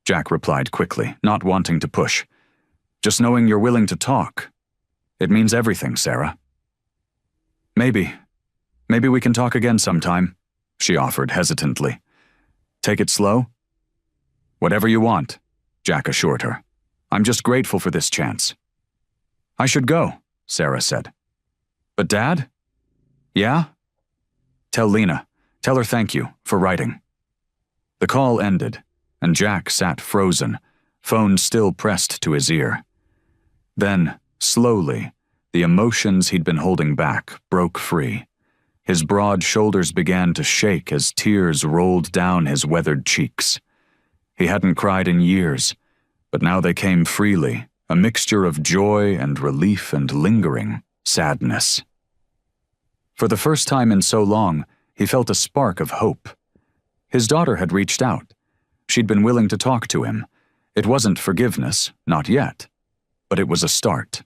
Jack replied quickly, not wanting to push. "Just knowing you're willing to talk. It means everything, Sarah." Maybe we can talk again sometime," she offered hesitantly. "Take it slow?" "Whatever you want," Jack assured her. "I'm just grateful for this chance." "I should go," Sarah said. "But Dad?" "Yeah?" "Tell Lena. Tell her thank you for writing." The call ended, and Jack sat frozen, phone still pressed to his ear. Then, slowly, the emotions he'd been holding back broke free. His broad shoulders began to shake as tears rolled down his weathered cheeks. He hadn't cried in years, but now they came freely, a mixture of joy and relief and lingering sadness. For the first time in so long, he felt a spark of hope. His daughter had reached out. She'd been willing to talk to him. It wasn't forgiveness, not yet. but it was a start.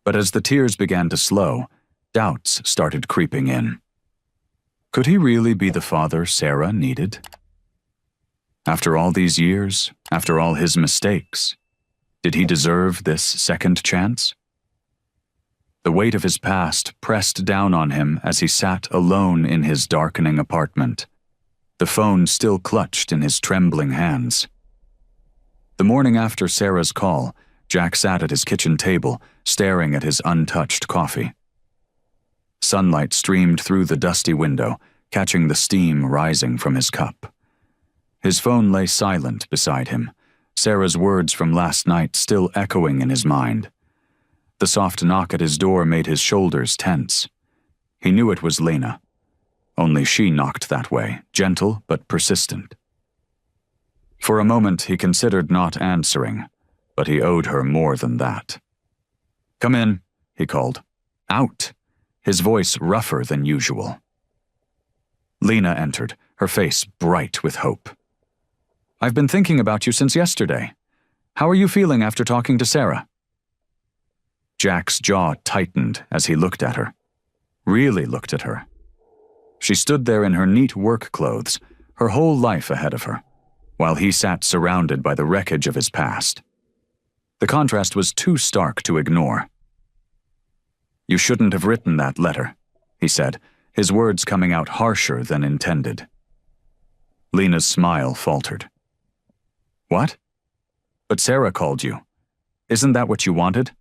But as the tears began to slow, doubts started creeping in. Could he really be the father Sarah needed? After all these years, after all his mistakes, did he deserve this second chance? The weight of his past pressed down on him as he sat alone in his darkening apartment, the phone still clutched in his trembling hands. The morning after Sarah's call, Jack sat at his kitchen table, staring at his untouched coffee. Sunlight streamed through the dusty window, catching the steam rising from his cup. His phone lay silent beside him, Sarah's words from last night still echoing in his mind. The soft knock at his door made his shoulders tense. He knew it was Lena. Only she knocked that way, gentle but persistent. For a moment he considered not answering, but he owed her more than that. "Come in," he called. "Out," his voice rougher than usual. Lena entered, her face bright with hope. "I've been thinking about you since yesterday. How are you feeling after talking to Sarah?" Jack's jaw tightened as he looked at her. Really looked at her. She stood there in her neat work clothes, her whole life ahead of her, while he sat surrounded by the wreckage of his past. The contrast was too stark to ignore. "You shouldn't have written that letter," he said, his words coming out harsher than intended. Lena's smile faltered. "What? But Sarah called you. Isn't that what you wanted?"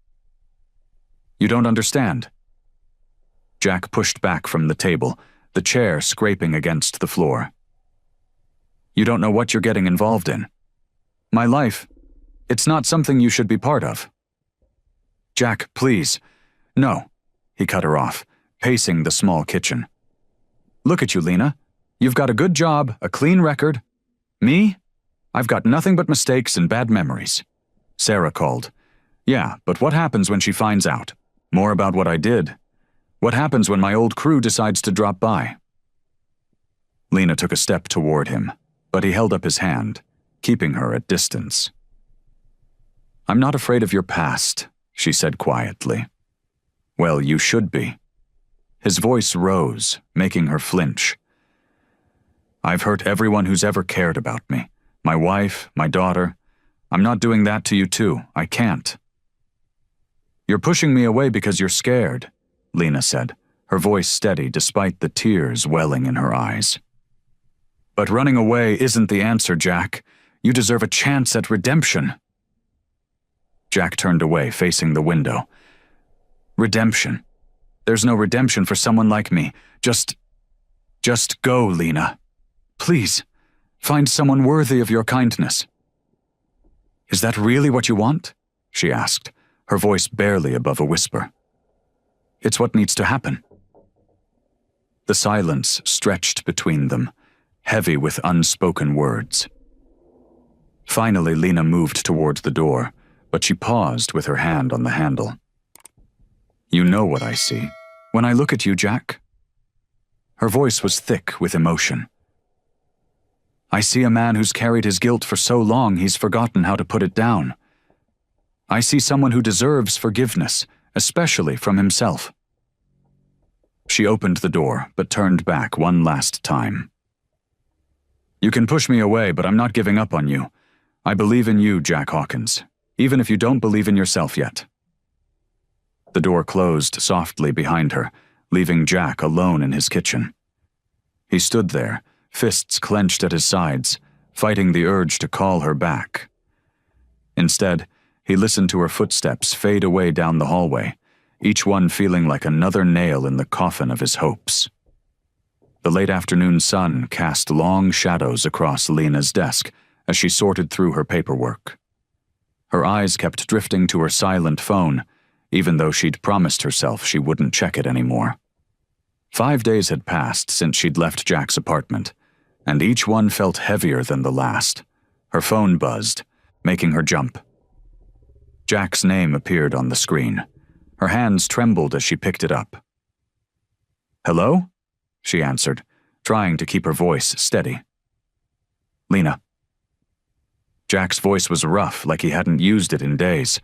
"You don't understand." Jack pushed back from the table, the chair scraping against the floor. "You don't know what you're getting involved in. My life, it's not something you should be part of." "Jack, please." "No," he cut her off, pacing the small kitchen. "Look at you, Lena. You've got a good job, a clean record. Me? I've got nothing but mistakes and bad memories." Sarah called. "Yeah, but what happens when she finds out? More about what I did. What happens when my old crew decides to drop by?" Lena took a step toward him, but he held up his hand, keeping her at distance. "I'm not afraid of your past," she said quietly. "Well, you should be." His voice rose, making her flinch. "I've hurt everyone who's ever cared about me. My wife, my daughter. I'm not doing that to you too. I can't." "You're pushing me away because you're scared," Lena said, her voice steady despite the tears welling in her eyes. "But running away isn't the answer, Jack. You deserve a chance at redemption." Jack turned away, facing the window. "Redemption? There's no redemption for someone like me. Just go, Lena. Please, find someone worthy of your kindness." "Is that really what you want?" she asked, her voice barely above a whisper. "It's what needs to happen." The silence stretched between them, heavy with unspoken words. Finally, Lena moved toward the door, but she paused with her hand on the handle. "You know what I see when I look at you, Jack." Her voice was thick with emotion. "I see a man who's carried his guilt for so long he's forgotten how to put it down. I see someone who deserves forgiveness, especially from himself." She opened the door, but turned back one last time. "You can push me away, but I'm not giving up on you. I believe in you, Jack Hawkins, even if you don't believe in yourself yet." The door closed softly behind her, leaving Jack alone in his kitchen. He stood there, fists clenched at his sides, fighting the urge to call her back. Instead, he listened to her footsteps fade away down the hallway, each one feeling like another nail in the coffin of his hopes. The late afternoon sun cast long shadows across Lena's desk as she sorted through her paperwork. Her eyes kept drifting to her silent phone, even though she'd promised herself she wouldn't check it anymore. 5 days had passed since she'd left Jack's apartment, and each one felt heavier than the last. Her phone buzzed, making her jump. Jack's name appeared on the screen. Her hands trembled as she picked it up. "Hello?" she answered, trying to keep her voice steady. "Lena." Jack's voice was rough, like he hadn't used it in days.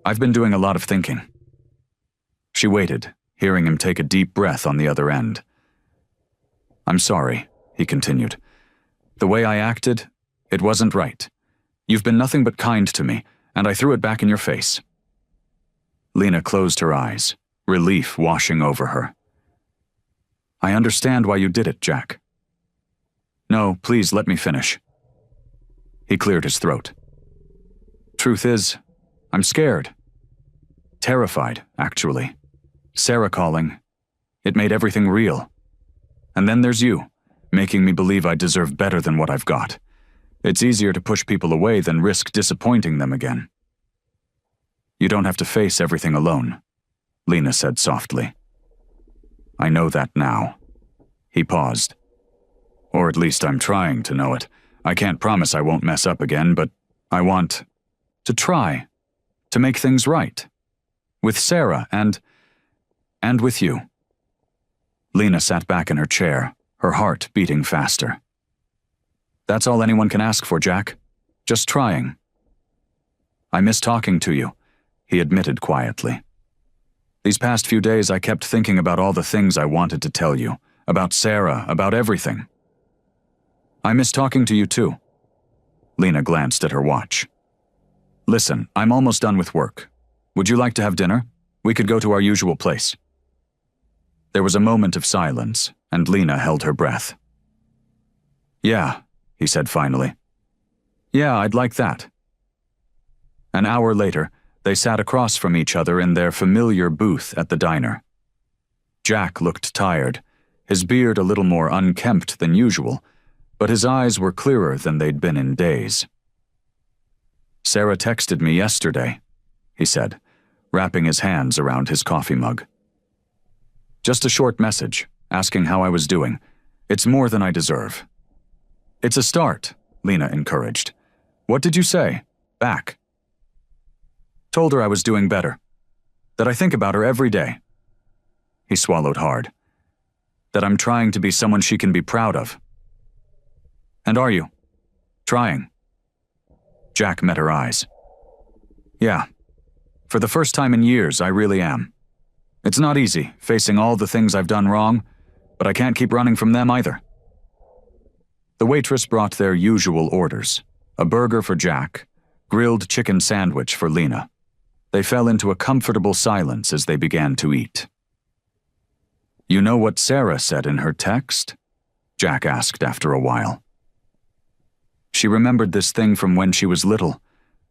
I've been doing a lot of thinking. She waited, hearing him take a deep breath on the other end. I'm sorry, he continued. The way I acted, it wasn't right. You've been nothing but kind to me, and I threw it back in your face. Lena closed her eyes, relief washing over her. I understand why you did it, Jack. No, please let me finish. He cleared his throat. Truth is, I'm scared. Terrified, actually. Sarah calling. It made everything real. And then there's you, making me believe I deserve better than what I've got. It's easier to push people away than risk disappointing them again. You don't have to face everything alone, Lena said softly. I know that now. He paused. Or at least I'm trying to know it. I can't promise I won't mess up again, but I want to try, to make things right. With Sarah and with you. Lena sat back in her chair, her heart beating faster. That's all anyone can ask for, Jack. Just trying. I miss talking to you, he admitted quietly. These past few days I kept thinking about all the things I wanted to tell you, about Sarah, about everything. I miss talking to you too. Lena glanced at her watch. Listen, I'm almost done with work. Would you like to have dinner? We could go to our usual place. There was a moment of silence, and Lena held her breath. Yeah, he said finally. Yeah, I'd like that. An hour later, they sat across from each other in their familiar booth at the diner. Jack looked tired, his beard a little more unkempt than usual, but his eyes were clearer than they'd been in days. Sarah texted me yesterday, he said, wrapping his hands around his coffee mug. Just a short message, asking how I was doing. It's more than I deserve. It's a start, Lena encouraged. What did you say? Back. Told her I was doing better. That I think about her every day. He swallowed hard. That I'm trying to be someone she can be proud of. And are you? Trying? Jack met her eyes. Yeah. For the first time in years, I really am. It's not easy, facing all the things I've done wrong, but I can't keep running from them either. The waitress brought their usual orders, a burger for Jack, grilled chicken sandwich for Lena. They fell into a comfortable silence as they began to eat. You know what Sarah said in her text? Jack asked after a while. She remembered this thing from when she was little,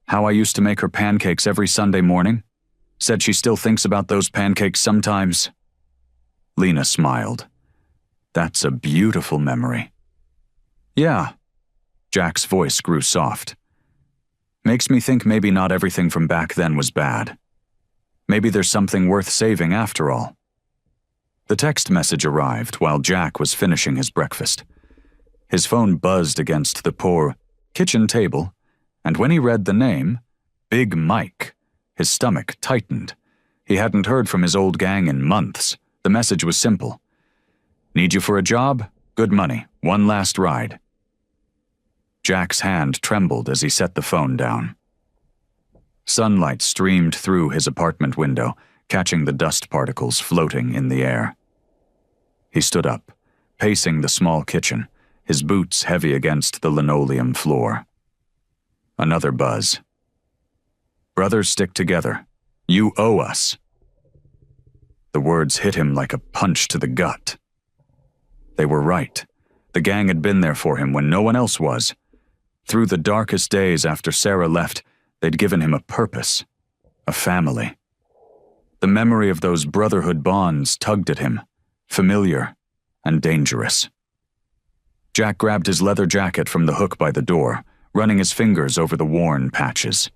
how I used to make her pancakes every Sunday morning. Said she still thinks about those pancakes sometimes. Lena smiled. That's a beautiful memory. Yeah. Jack's voice grew soft. Makes me think maybe not everything from back then was bad. Maybe there's something worth saving after all. The text message arrived while Jack was finishing his breakfast. His phone buzzed against the poor kitchen table, and when he read the name, Big Mike, his stomach tightened. He hadn't heard from his old gang in months. The message was simple. Need you for a job? Good money. One last ride. Jack's hand trembled as he set the phone down. Sunlight streamed through his apartment window, catching the dust particles floating in the air. He stood up, pacing the small kitchen, his boots heavy against the linoleum floor. Another buzz. Brothers stick together. You owe us. The words hit him like a punch to the gut. They were right. The gang had been there for him when no one else was. Through the darkest days after Sarah left, they'd given him a purpose, a family. The memory of those brotherhood bonds tugged at him, familiar and dangerous. Jack grabbed his leather jacket from the hook by the door, running his fingers over the worn patches.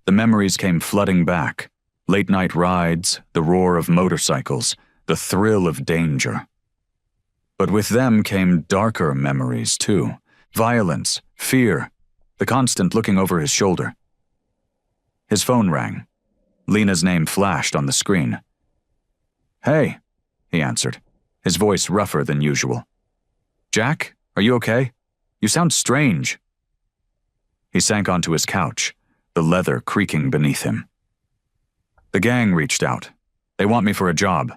The memories came flooding back, late-night rides, the roar of motorcycles, the thrill of danger. But with them came darker memories, too. Violence, fear, the constant looking over his shoulder. His phone rang. Lena's name flashed on the screen. Hey, he answered, his voice rougher than usual. Jack, are you okay? You sound strange. He sank onto his couch, the leather creaking beneath him. The gang reached out. They want me for a job.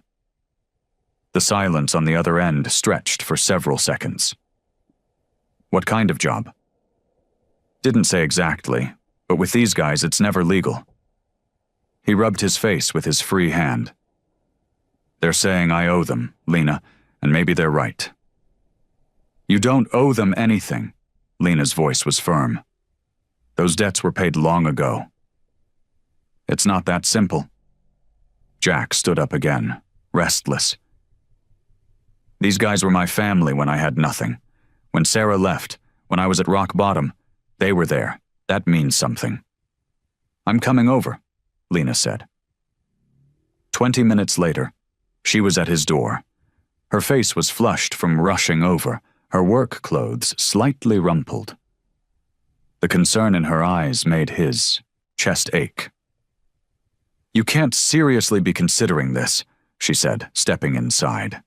The silence on the other end stretched for several seconds. What kind of job? Didn't say exactly, but with these guys it's never legal. He rubbed his face with his free hand. They're saying I owe them, Lena, and maybe they're right. You don't owe them anything. Lena's voice was firm. Those debts were paid long ago. It's not that simple. Jack stood up again, restless. These guys were my family when I had nothing. When Sarah left, when I was at rock bottom, they were there. That means something. I'm coming over, Lena said. 20 minutes later, she was at his door. Her face was flushed from rushing over, her work clothes slightly rumpled. The concern in her eyes made his chest ache. You can't seriously be considering this, she said, stepping inside.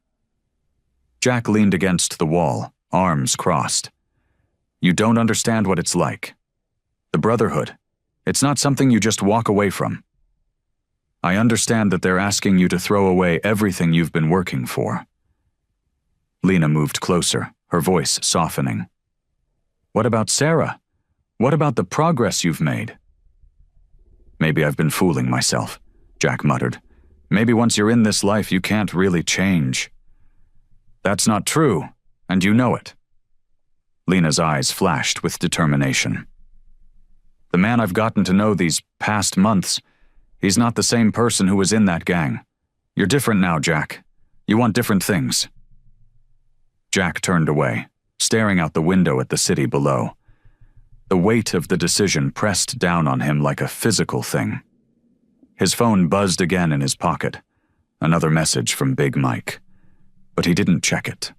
Jack leaned against the wall, arms crossed. You don't understand what it's like. The Brotherhood, it's not something you just walk away from. I understand that they're asking you to throw away everything you've been working for. Lena moved closer, her voice softening. What about Sarah? What about the progress you've made? Maybe I've been fooling myself, Jack muttered. Maybe once you're in this life you can't really change. That's not true, and you know it. Lena's eyes flashed with determination. The man I've gotten to know these past months, he's not the same person who was in that gang. You're different now, Jack. You want different things. Jack turned away, staring out the window at the city below. The weight of the decision pressed down on him like a physical thing. His phone buzzed again in his pocket. Another message from Big Mike. But he didn't check it.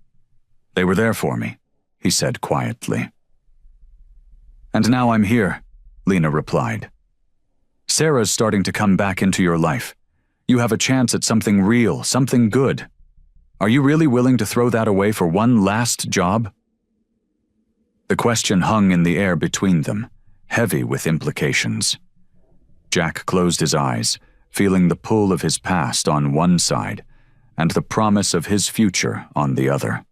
They were there for me, he said quietly. And now I'm here, Lena replied. Sarah's starting to come back into your life. You have a chance at something real, something good. Are you really willing to throw that away for one last job? The question hung in the air between them, heavy with implications. Jack closed his eyes, feeling the pull of his past on one side and the promise of his future on the other.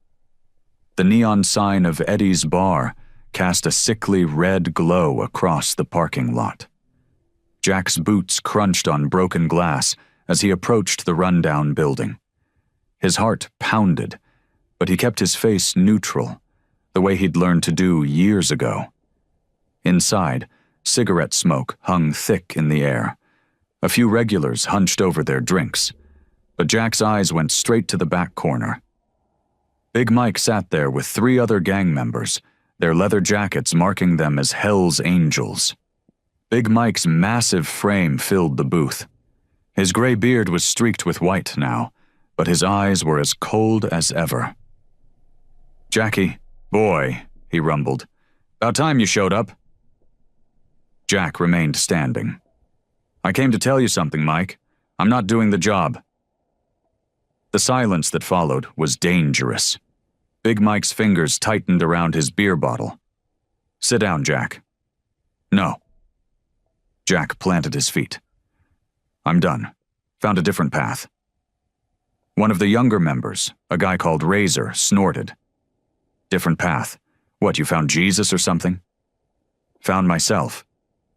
The neon sign of Eddie's Bar cast a sickly red glow across the parking lot. Jack's boots crunched on broken glass as he approached the rundown building. His heart pounded, but he kept his face neutral, the way he'd learned to do years ago. Inside, cigarette smoke hung thick in the air. A few regulars hunched over their drinks, but Jack's eyes went straight to the back corner. Big Mike sat there with 3 other gang members, their leather jackets marking them as Hell's Angels. Big Mike's massive frame filled the booth. His gray beard was streaked with white now, but his eyes were as cold as ever. Jackie, boy, he rumbled. About time you showed up. Jack remained standing. I came to tell you something, Mike. I'm not doing the job. The silence that followed was dangerous. Big Mike's fingers tightened around his beer bottle. Sit down, Jack. No. Jack planted his feet. I'm done. Found a different path. One of the younger members, a guy called Razor, snorted. Different path. What, you found Jesus or something? Found myself,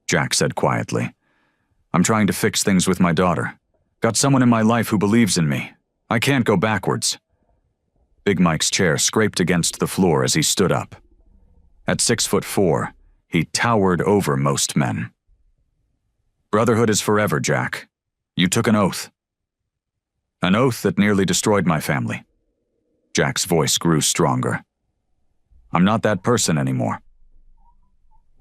Jack said quietly. I'm trying to fix things with my daughter. Got someone in my life who believes in me. I can't go backwards. Big Mike's chair scraped against the floor as he stood up. At 6'4", he towered over most men. Brotherhood is forever, Jack. You took an oath. An oath that nearly destroyed my family. Jack's voice grew stronger. I'm not that person anymore.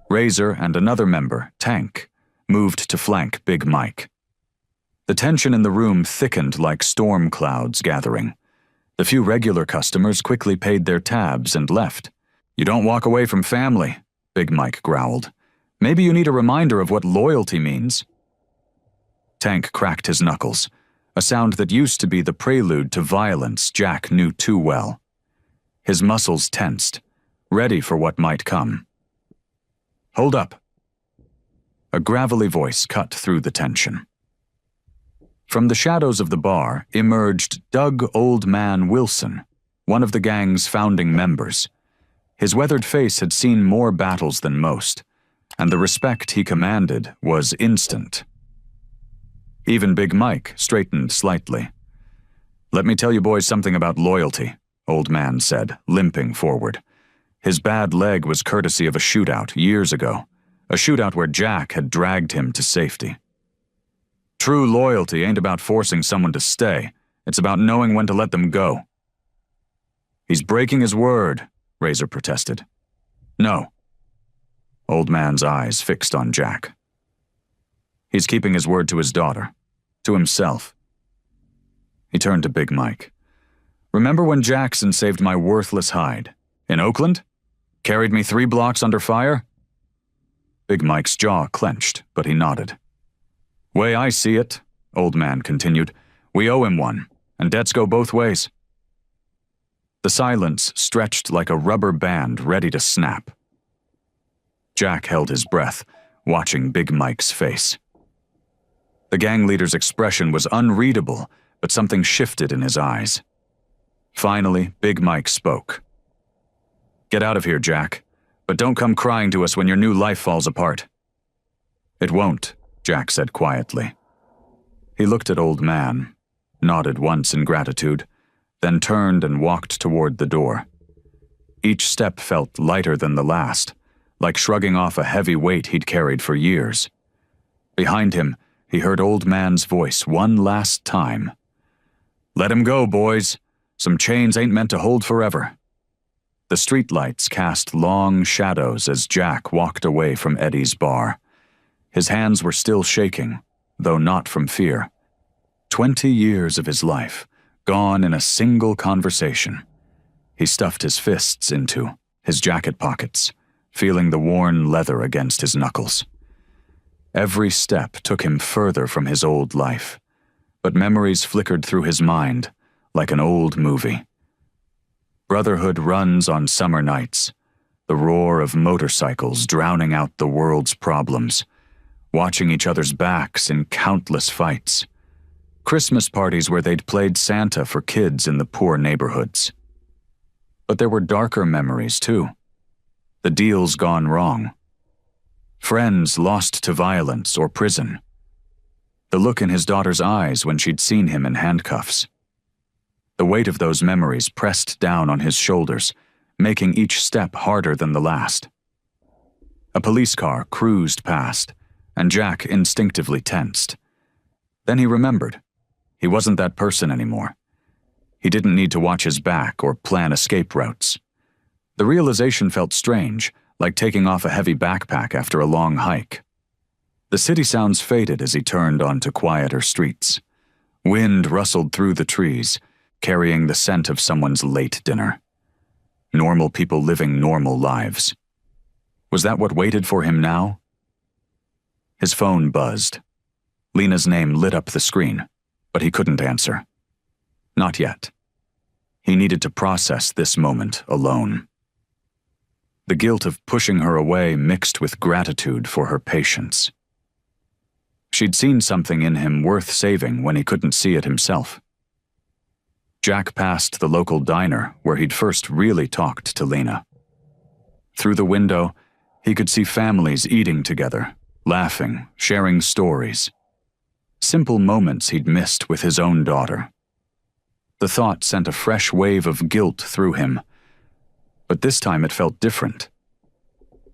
Razor and another member, Tank, moved to flank Big Mike. The tension in the room thickened like storm clouds gathering. The few regular customers quickly paid their tabs and left. You don't walk away from family, Big Mike growled. Maybe you need a reminder of what loyalty means. Tank cracked his knuckles, a sound that used to be the prelude to violence Jack knew too well. His muscles tensed, ready for what might come. Hold up. A gravelly voice cut through the tension. From the shadows of the bar emerged Doug Old Man Wilson, one of the gang's founding members. His weathered face had seen more battles than most, and the respect he commanded was instant. Even Big Mike straightened slightly. "Let me tell you boys something about loyalty," Old Man said, limping forward. His bad leg was courtesy of a shootout years ago, a shootout where Jack had dragged him to safety. "True loyalty ain't about forcing someone to stay. It's about knowing when to let them go." "He's breaking his word," Razor protested. "No." Old Man's eyes fixed on Jack. "He's keeping his word to his daughter, to himself." He turned to Big Mike. "Remember when Jackson saved my worthless hide? In Oakland? Carried me 3 blocks under fire?" Big Mike's jaw clenched, but he nodded. "Way I see it," Old Man continued, "we owe him one, and debts go both ways." The silence stretched like a rubber band ready to snap. Jack held his breath, watching Big Mike's face. The gang leader's expression was unreadable, but something shifted in his eyes. Finally, Big Mike spoke. "Get out of here, Jack, but don't come crying to us when your new life falls apart." "It won't," Jack said quietly. He looked at Old Man, nodded once in gratitude, then turned and walked toward the door. Each step felt lighter than the last, like shrugging off a heavy weight he'd carried for years. Behind him, he heard Old Man's voice one last time. "Let him go, boys. Some chains ain't meant to hold forever." The streetlights cast long shadows as Jack walked away from Eddie's bar. His hands were still shaking, though not from fear. 20 years of his life, gone in a single conversation. He stuffed his fists into his jacket pockets, feeling the worn leather against his knuckles. Every step took him further from his old life, but memories flickered through his mind like an old movie. Brotherhood runs on summer nights, the roar of motorcycles drowning out the world's problems, watching each other's backs in countless fights. Christmas parties where they'd played Santa for kids in the poor neighborhoods. But there were darker memories, too. The deals gone wrong. Friends lost to violence or prison. The look in his daughter's eyes when she'd seen him in handcuffs. The weight of those memories pressed down on his shoulders, making each step harder than the last. A police car cruised past, and Jack instinctively tensed. Then he remembered. He wasn't that person anymore. He didn't need to watch his back or plan escape routes. The realization felt strange, like taking off a heavy backpack after a long hike. The city sounds faded as he turned onto quieter streets. Wind rustled through the trees, carrying the scent of someone's late dinner. Normal people living normal lives. Was that what waited for him now? His phone buzzed. Lena's name lit up the screen, but he couldn't answer. Not yet. He needed to process this moment alone. The guilt of pushing her away mixed with gratitude for her patience. She'd seen something in him worth saving when he couldn't see it himself. Jack passed the local diner where he'd first really talked to Lena. Through the window, he could see families eating together, laughing, sharing stories. Simple moments he'd missed with his own daughter. The thought sent a fresh wave of guilt through him, but this time it felt different.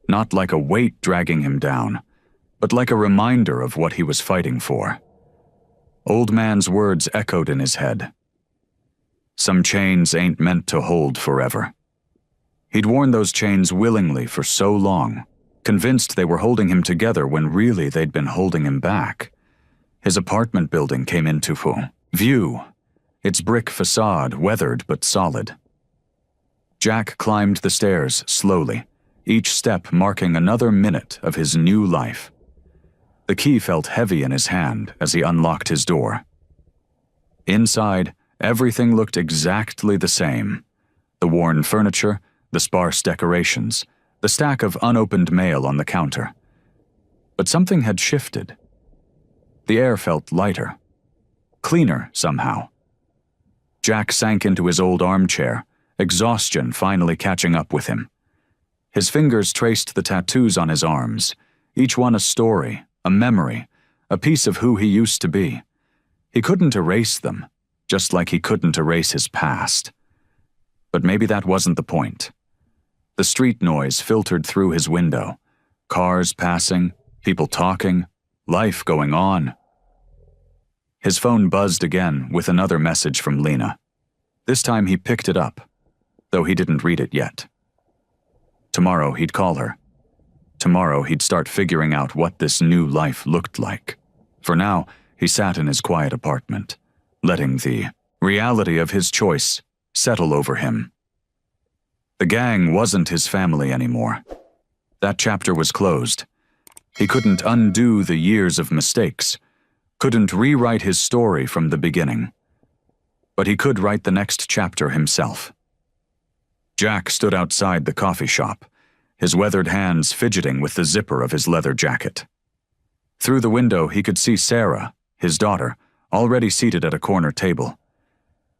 Not like a weight dragging him down, but like a reminder of what he was fighting for. Old Man's words echoed in his head. Some chains ain't meant to hold forever. He'd worn those chains willingly for so long, convinced they were holding him together when really they'd been holding him back. His apartment building came into view, its brick facade weathered but solid. Jack climbed the stairs slowly, each step marking another minute of his new life. The key felt heavy in his hand as he unlocked his door. Inside, everything looked exactly the same. The worn furniture, the sparse decorations, the stack of unopened mail on the counter. But something had shifted. The air felt lighter. cleaner somehow. Jack sank into his old armchair, exhaustion finally catching up with him. His fingers traced the tattoos on his arms, each one a story, a memory, a piece of who he used to be. He couldn't erase them, just like he couldn't erase his past. But maybe that wasn't the point. The street noise filtered through his window. Cars passing, people talking, life going on. His phone buzzed again with another message from Lena. This time he picked it up, though he didn't read it yet. Tomorrow he'd call her. Tomorrow he'd start figuring out what this new life looked like. For now, he sat in his quiet apartment, letting the reality of his choice settle over him. The gang wasn't his family anymore. That chapter was closed. He couldn't undo the years of mistakes, couldn't rewrite his story from the beginning. But he could write the next chapter himself. Jack stood outside the coffee shop, his weathered hands fidgeting with the zipper of his leather jacket. Through the window, he could see Sarah, his daughter, already seated at a corner table.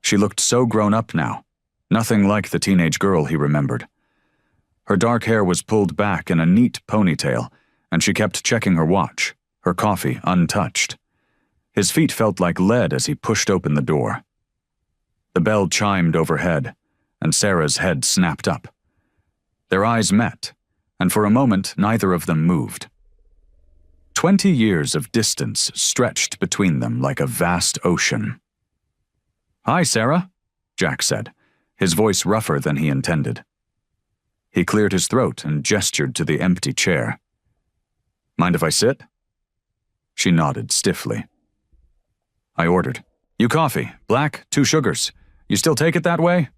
She looked so grown up now, nothing like the teenage girl he remembered. Her dark hair was pulled back in a neat ponytail, and she kept checking her watch, her coffee untouched. His feet felt like lead as he pushed open the door. The bell chimed overhead, and Sarah's head snapped up. Their eyes met, and for a moment neither of them moved. 20 years of distance stretched between them like a vast ocean. "Hi, Sarah," Jack said, his voice rougher than he intended. He cleared his throat and gestured to the empty chair. "Mind if I sit?" She nodded stiffly. I ordered, "You coffee, black, 2 sugars. You still take it that way?"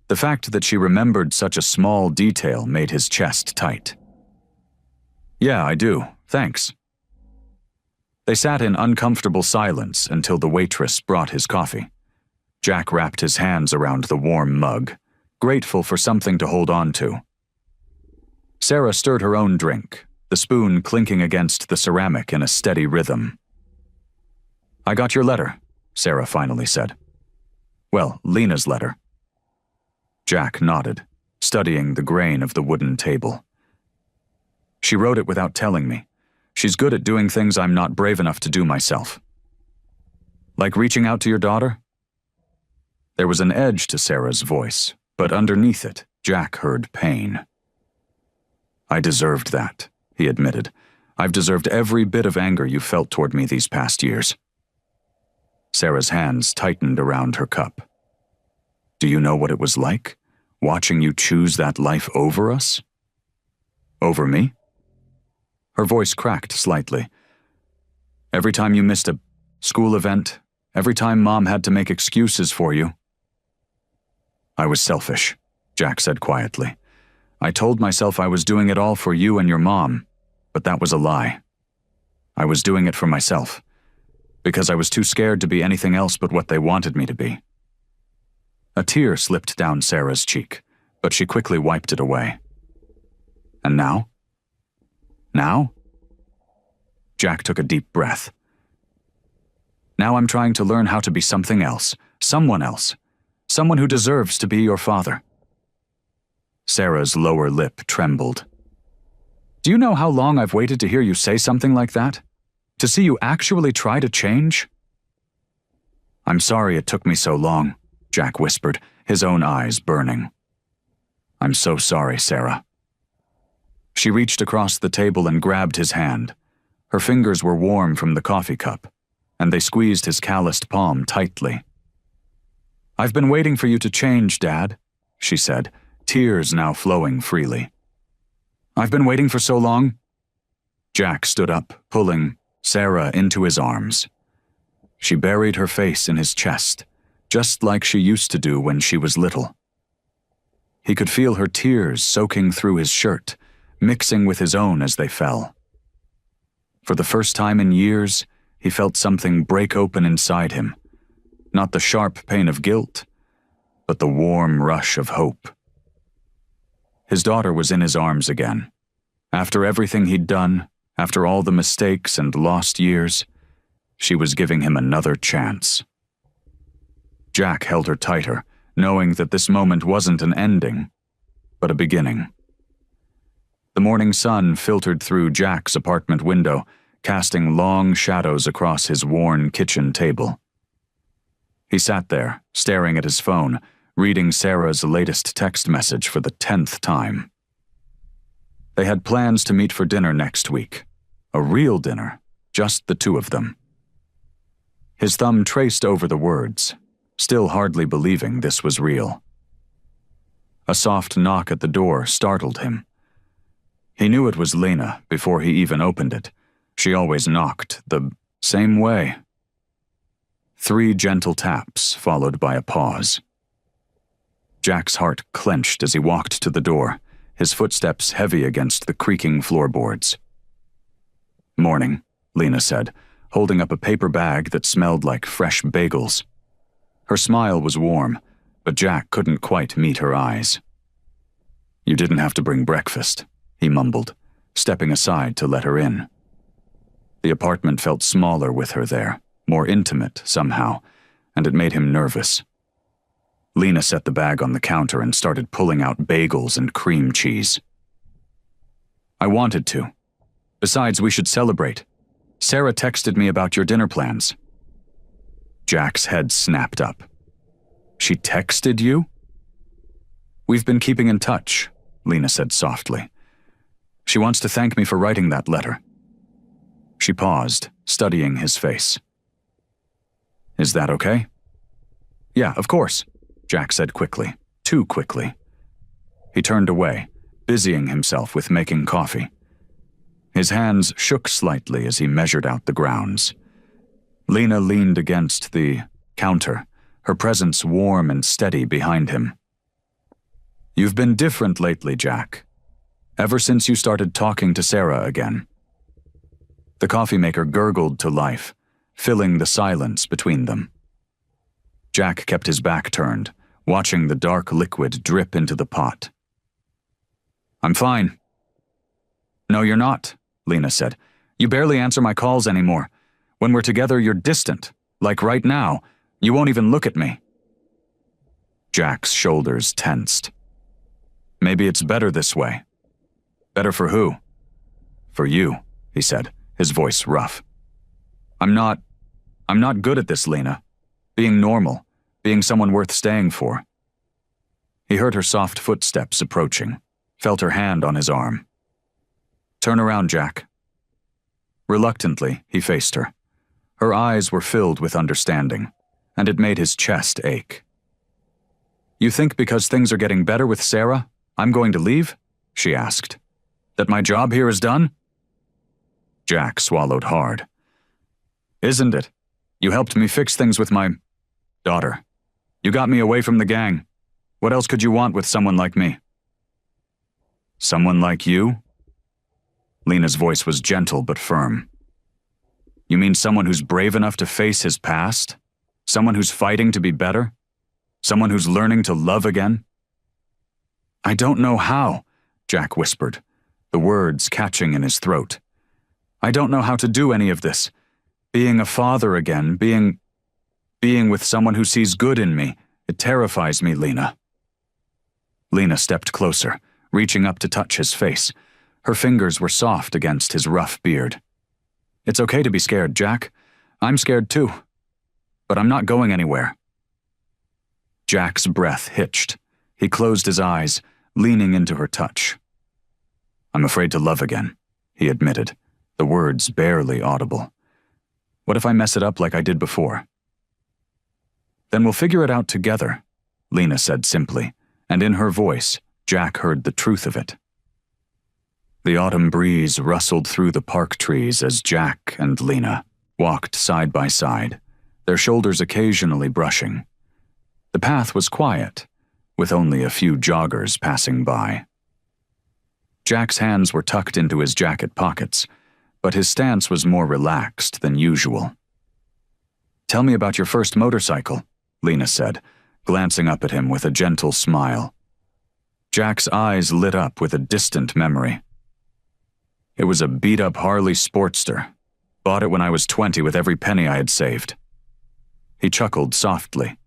The fact that she remembered such a small detail made his chest tight. "Yeah, I do. Thanks." They sat in uncomfortable silence until the waitress brought his coffee. Jack wrapped his hands around the warm mug, grateful for something to hold on to. Sarah stirred her own drink, the spoon clinking against the ceramic in a steady rhythm. "I got your letter," Sarah finally said. "Well, Lena's letter." Jack nodded, studying the grain of the wooden table. "She wrote it without telling me. She's good at doing things I'm not brave enough to do myself." "Like reaching out to your daughter?" There was an edge to Sarah's voice, but underneath it, Jack heard pain. "I deserved that," he admitted. "I've deserved every bit of anger you felt toward me these past years." Sarah's hands tightened around her cup. "Do you know what it was like, watching you choose that life over us?" "Over me?" Her voice cracked slightly. "Every time you missed a school event, every time Mom had to make excuses for you." "I was selfish," Jack said quietly. "I told myself I was doing it all for you and your mom, but that was a lie. I was doing it for myself, because I was too scared to be anything else but what they wanted me to be." A tear slipped down Sarah's cheek, but she quickly wiped it away. "And now?" "Now?" Jack took a deep breath. "Now I'm trying to learn how to be something else, someone who deserves to be your father." Sarah's lower lip trembled. "Do you know how long I've waited to hear you say something like that? To see you actually try to change?" "I'm sorry it took me so long," Jack whispered, his own eyes burning. "I'm so sorry, Sarah." She reached across the table and grabbed his hand. Her fingers were warm from the coffee cup, and they squeezed his calloused palm tightly. "I've been waiting for you to change, Dad," she said, tears now flowing freely. "I've been waiting for so long." Jack stood up, pulling Sarah into his arms. She buried her face in his chest, just like she used to do when she was little. He could feel her tears soaking through his shirt, mixing with his own as they fell. For the first time in years, he felt something break open inside him, not the sharp pain of guilt, but the warm rush of hope. His daughter was in his arms again. After everything he'd done, after all the mistakes and lost years, she was giving him another chance. Jack held her tighter, knowing that this moment wasn't an ending, but a beginning. The morning sun filtered through Jack's apartment window, casting long shadows across his worn kitchen table. He sat there, staring at his phone, reading Sarah's latest text message for the 10th time. They had plans to meet for dinner next week. A real dinner, just the two of them. His thumb traced over the words, still hardly believing this was real. A soft knock at the door startled him. He knew it was Lena before he even opened it. She always knocked the same way. 3 gentle taps, followed by a pause. Jack's heart clenched as he walked to the door, his footsteps heavy against the creaking floorboards. "Morning," Lena said, holding up a paper bag that smelled like fresh bagels. Her smile was warm, but Jack couldn't quite meet her eyes. "You didn't have to bring breakfast," he mumbled, stepping aside to let her in. The apartment felt smaller with her there, more intimate somehow, and it made him nervous. Lena set the bag on the counter and started pulling out bagels and cream cheese. "I wanted to. Besides, we should celebrate. Sarah texted me about your dinner plans." Jack's head snapped up. "She texted you?" "We've been keeping in touch," Lena said softly. "She wants to thank me for writing that letter." She paused, studying his face. "Is that okay?" "Yeah, of course," Jack said quickly, too quickly. He turned away, busying himself with making coffee. His hands shook slightly as he measured out the grounds. Lena leaned against the counter, her presence warm and steady behind him. "You've been different lately, Jack. Ever since you started talking to Sarah again." The coffee maker gurgled to life, filling the silence between them. Jack kept his back turned, watching the dark liquid drip into the pot. "I'm fine." "No, you're not," Lena said. "You barely answer my calls anymore. When we're together, you're distant. Like right now, you won't even look at me." Jack's shoulders tensed. "Maybe it's better this way." "Better for who?" "For you," he said, his voice rough. I'm not good at this, Lena. Being normal, being someone worth staying for." He heard her soft footsteps approaching, felt her hand on his arm. "Turn around, Jack." Reluctantly, he faced her. Her eyes were filled with understanding, and it made his chest ache. "You think because things are getting better with Sarah, I'm going to leave?" she asked. "That my job here is done?" Jack swallowed hard. "Isn't it? You helped me fix things with my daughter. You got me away from the gang. What else could you want with someone like me?" "Someone like you?" Lena's voice was gentle but firm. "You mean someone who's brave enough to face his past? Someone who's fighting to be better? Someone who's learning to love again?" "I don't know how," Jack whispered, the words catching in his throat. "I don't know how to do any of this. Being a father again, being with someone who sees good in me, it terrifies me, Lena." Lena stepped closer, reaching up to touch his face. Her fingers were soft against his rough beard. "It's okay to be scared, Jack. I'm scared too. But I'm not going anywhere." Jack's breath hitched. He closed his eyes, leaning into her touch. "I'm afraid to love again," he admitted, the words barely audible. "What if I mess it up like I did before?" "Then we'll figure it out together," Lena said simply, and in her voice, Jack heard the truth of it. The autumn breeze rustled through the park trees as Jack and Lena walked side by side, their shoulders occasionally brushing. The path was quiet, with only a few joggers passing by. Jack's hands were tucked into his jacket pockets, but his stance was more relaxed than usual. "Tell me about your first motorcycle," Lena said, glancing up at him with a gentle smile. Jack's eyes lit up with a distant memory. "It was a beat-up Harley Sportster. Bought it when I was 20 with every penny I had saved." He chuckled softly.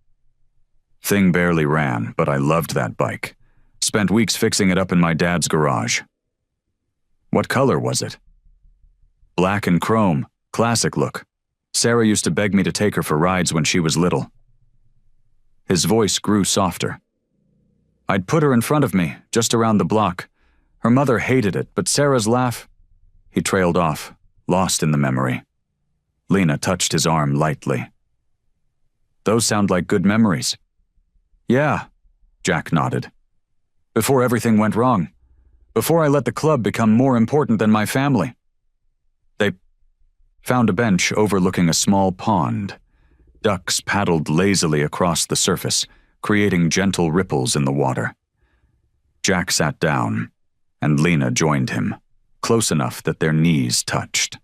"Thing barely ran, but I loved that bike. Spent weeks fixing it up in my dad's garage." "What color was it?" "Black and chrome, classic look. Sarah used to beg me to take her for rides when she was little." His voice grew softer. "I'd put her in front of me, just around the block. Her mother hated it, but Sarah's laugh—" He trailed off, lost in the memory. Lena touched his arm lightly. "Those sound like good memories." "Yeah," Jack nodded. "Before everything went wrong. Before I let the club become more important than my family." They found a bench overlooking a small pond. Ducks paddled lazily across the surface, creating gentle ripples in the water. Jack sat down, and Lena joined him, close enough that their knees touched.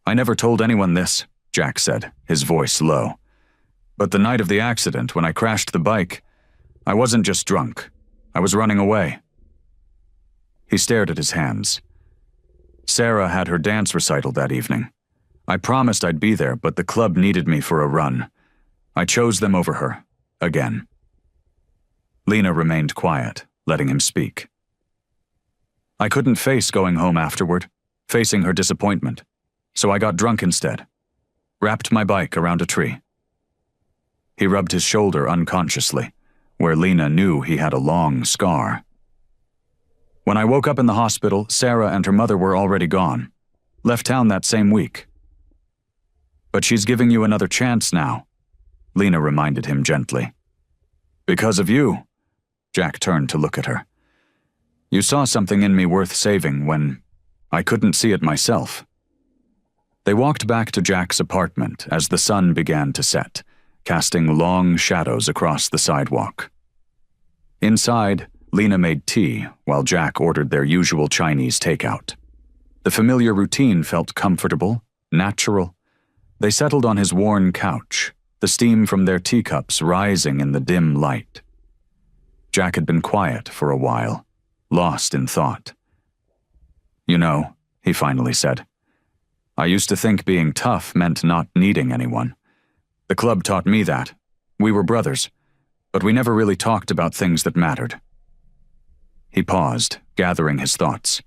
"I never told anyone this," Jack said, his voice low. "But the night of the accident, when I crashed the bike, I wasn't just drunk. I was running away." He stared at his hands. "Sarah had her dance recital that evening. I promised I'd be there, but the club needed me for a run. I chose them over her, again." Lena remained quiet, letting him speak. "I couldn't face going home afterward, facing her disappointment, so I got drunk instead. Wrapped my bike around a tree." He rubbed his shoulder unconsciously, where Lena knew he had a long scar. "When I woke up in the hospital, Sarah and her mother were already gone. Left town that same week." "But she's giving you another chance now," Lena reminded him gently. "Because of you." Jack turned to look at her. "You saw something in me worth saving when I couldn't see it myself." They walked back to Jack's apartment as the sun began to set, casting long shadows across the sidewalk. Inside, Lena made tea while Jack ordered their usual Chinese takeout. The familiar routine felt comfortable, natural. They settled on his worn couch, the steam from their teacups rising in the dim light. Jack had been quiet for a while, lost in thought. "You know," he finally said, "I used to think being tough meant not needing anyone. The club taught me that. We were brothers, but we never really talked about things that mattered." He paused, gathering his thoughts.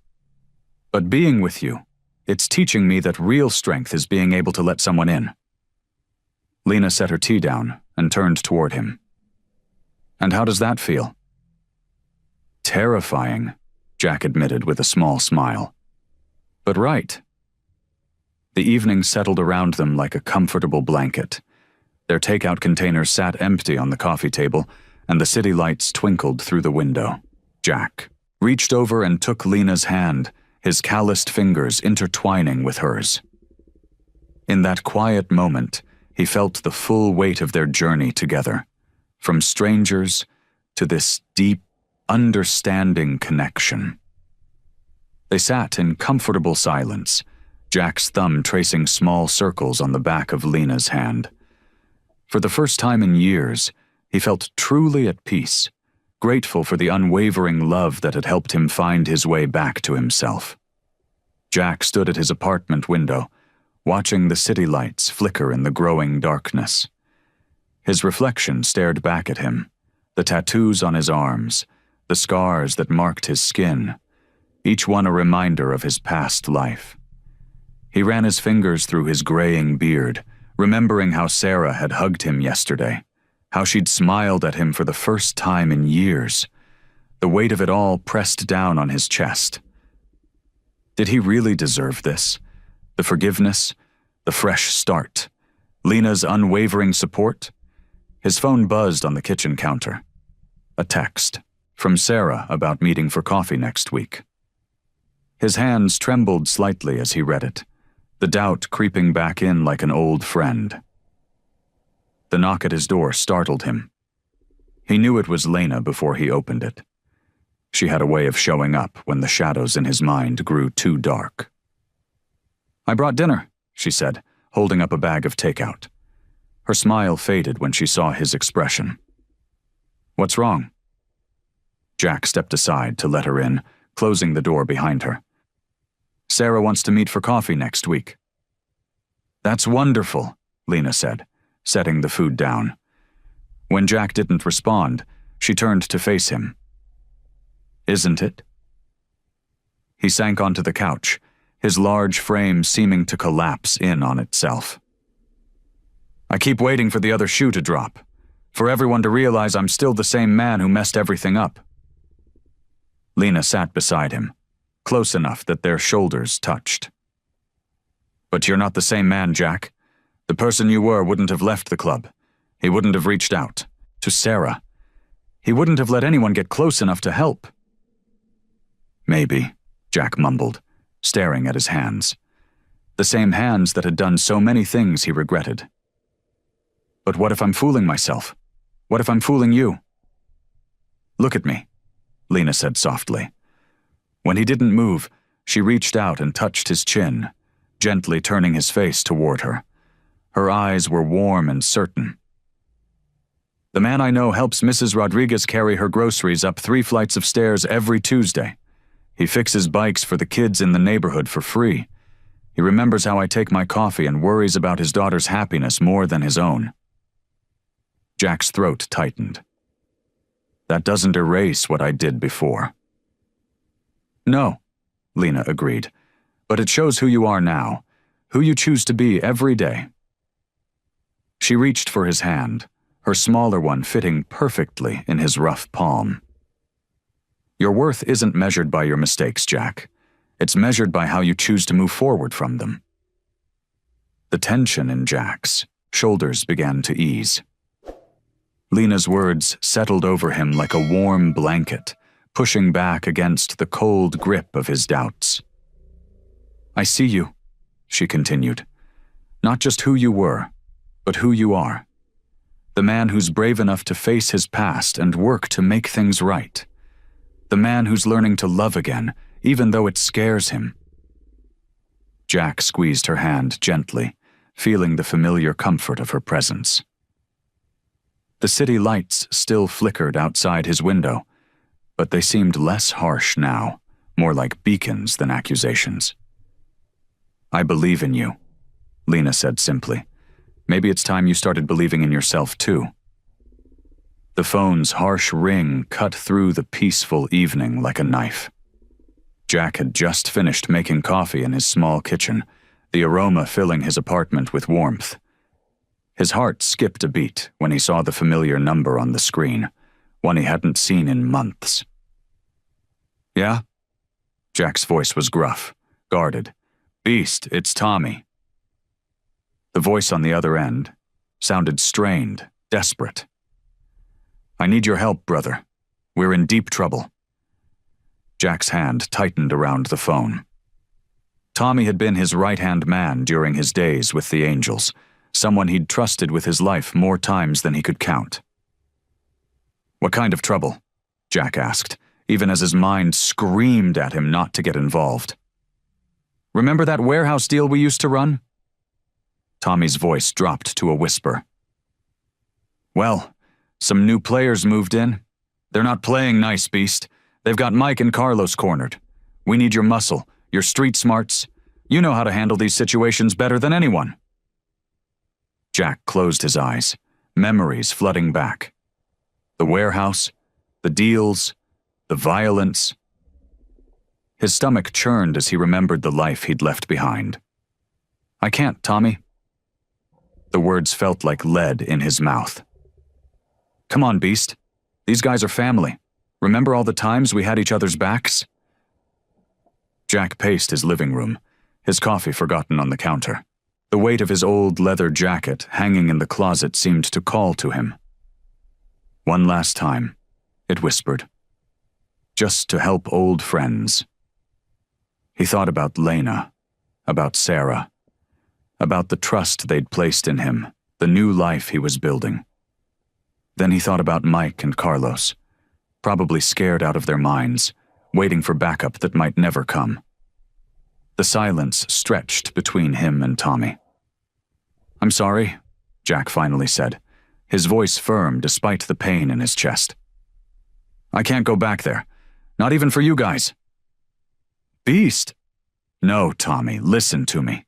"But being with you, it's teaching me that real strength is being able to let someone in." Lena set her tea down and turned toward him. "And how does that feel?" "Terrifying," Jack admitted with a small smile. "But right." The evening settled around them like a comfortable blanket. Their takeout containers sat empty on the coffee table, and the city lights twinkled through the window. Jack reached over and took Lena's hand, his calloused fingers intertwining with hers. In that quiet moment, he felt the full weight of their journey together, from strangers to this deep, understanding connection. They sat in comfortable silence, Jack's thumb tracing small circles on the back of Lena's hand. For the first time in years, he felt truly at peace, grateful for the unwavering love that had helped him find his way back to himself. Jack stood at his apartment window, watching the city lights flicker in the growing darkness. His reflection stared back at him, the tattoos on his arms, the scars that marked his skin, each one a reminder of his past life. He ran his fingers through his graying beard, remembering how Sarah had hugged him yesterday, how she'd smiled at him for the first time in years. The weight of it all pressed down on his chest. Did he really deserve this? The forgiveness, the fresh start, Lena's unwavering support? His phone buzzed on the kitchen counter. A text from Sarah about meeting for coffee next week. His hands trembled slightly as he read it, the doubt creeping back in like an old friend. The knock at his door startled him. He knew it was Lena before he opened it. She had a way of showing up when the shadows in his mind grew too dark. "I brought dinner," she said, holding up a bag of takeout. Her smile faded when she saw his expression. "What's wrong?" Jack stepped aside to let her in, closing the door behind her. Sarah wants to meet for coffee next week." "That's wonderful," Lena said, setting the food down. When Jack didn't respond, she turned to face him. "Isn't it?" He sank onto the couch, his large frame seeming to collapse in on itself. "I keep waiting for the other shoe to drop, for everyone to realize I'm still the same man who messed everything up." Lena sat beside him, close enough that their shoulders touched. "But you're not the same man, Jack. The person you were wouldn't have left the club. He wouldn't have reached out to Sarah. He wouldn't have let anyone get close enough to help." "Maybe," Jack mumbled, staring at his hands. The same hands that had done so many things he regretted. "But what if I'm fooling myself? What if I'm fooling you?" "Look at me," Lena said softly. When he didn't move, she reached out and touched his chin, gently turning his face toward her. Her eyes were warm and certain. "The man I know helps Mrs. Rodriguez carry her groceries up 3 flights of stairs every Tuesday. He fixes bikes for the kids in the neighborhood for free. He remembers how I take my coffee and worries about his daughter's happiness more than his own." Jack's throat tightened. "That doesn't erase what I did before." "No," Lena agreed, "but it shows who you are now, who you choose to be every day." She reached for his hand, her smaller one fitting perfectly in his rough palm. "Your worth isn't measured by your mistakes, Jack. It's measured by how you choose to move forward from them." The tension in Jack's shoulders began to ease. Lena's words settled over him like a warm blanket, pushing back against the cold grip of his doubts. "I see you," she continued. "Not just who you were, but who you are. The man who's brave enough to face his past and work to make things right. The man who's learning to love again, even though it scares him." Jack squeezed her hand gently, feeling the familiar comfort of her presence. The city lights still flickered outside his window, but they seemed less harsh now, more like beacons than accusations. "I believe in you," Lena said simply. "Maybe it's time you started believing in yourself too." The phone's harsh ring cut through the peaceful evening like a knife. Jack had just finished making coffee in his small kitchen, the aroma filling his apartment with warmth. His heart skipped a beat when he saw the familiar number on the screen, one he hadn't seen in months. "Yeah?" Jack's voice was gruff, guarded. "Beast, it's Tommy." The voice on the other end sounded strained, desperate. "I need your help, brother. We're in deep trouble." Jack's hand tightened around the phone. Tommy had been his right-hand man during his days with the Angels, someone he'd trusted with his life more times than he could count. "What kind of trouble?" Jack asked, even as his mind screamed at him not to get involved. "Remember that warehouse deal we used to run?" Tommy's voice dropped to a whisper. "Well, some new players moved in. They're not playing nice, Beast. They've got Mike and Carlos cornered. We need your muscle, your street smarts. You know how to handle these situations better than anyone." Jack closed his eyes, memories flooding back. The warehouse, the deals, the violence. His stomach churned as he remembered the life he'd left behind. "I can't, Tommy." The words felt like lead in his mouth. "Come on, Beast. These guys are family. Remember all the times we had each other's backs?" Jack paced his living room, his coffee forgotten on the counter. The weight of his old leather jacket hanging in the closet seemed to call to him. "One last time," it whispered. "Just to help old friends." He thought about Lena, about Sarah, about the trust they'd placed in him, the new life he was building. Then he thought about Mike and Carlos, probably scared out of their minds, waiting for backup that might never come. The silence stretched between him and Tommy. "I'm sorry," Jack finally said, his voice firm despite the pain in his chest. "I can't go back there, not even for you guys." "Beast!" No, Tommy, listen to me.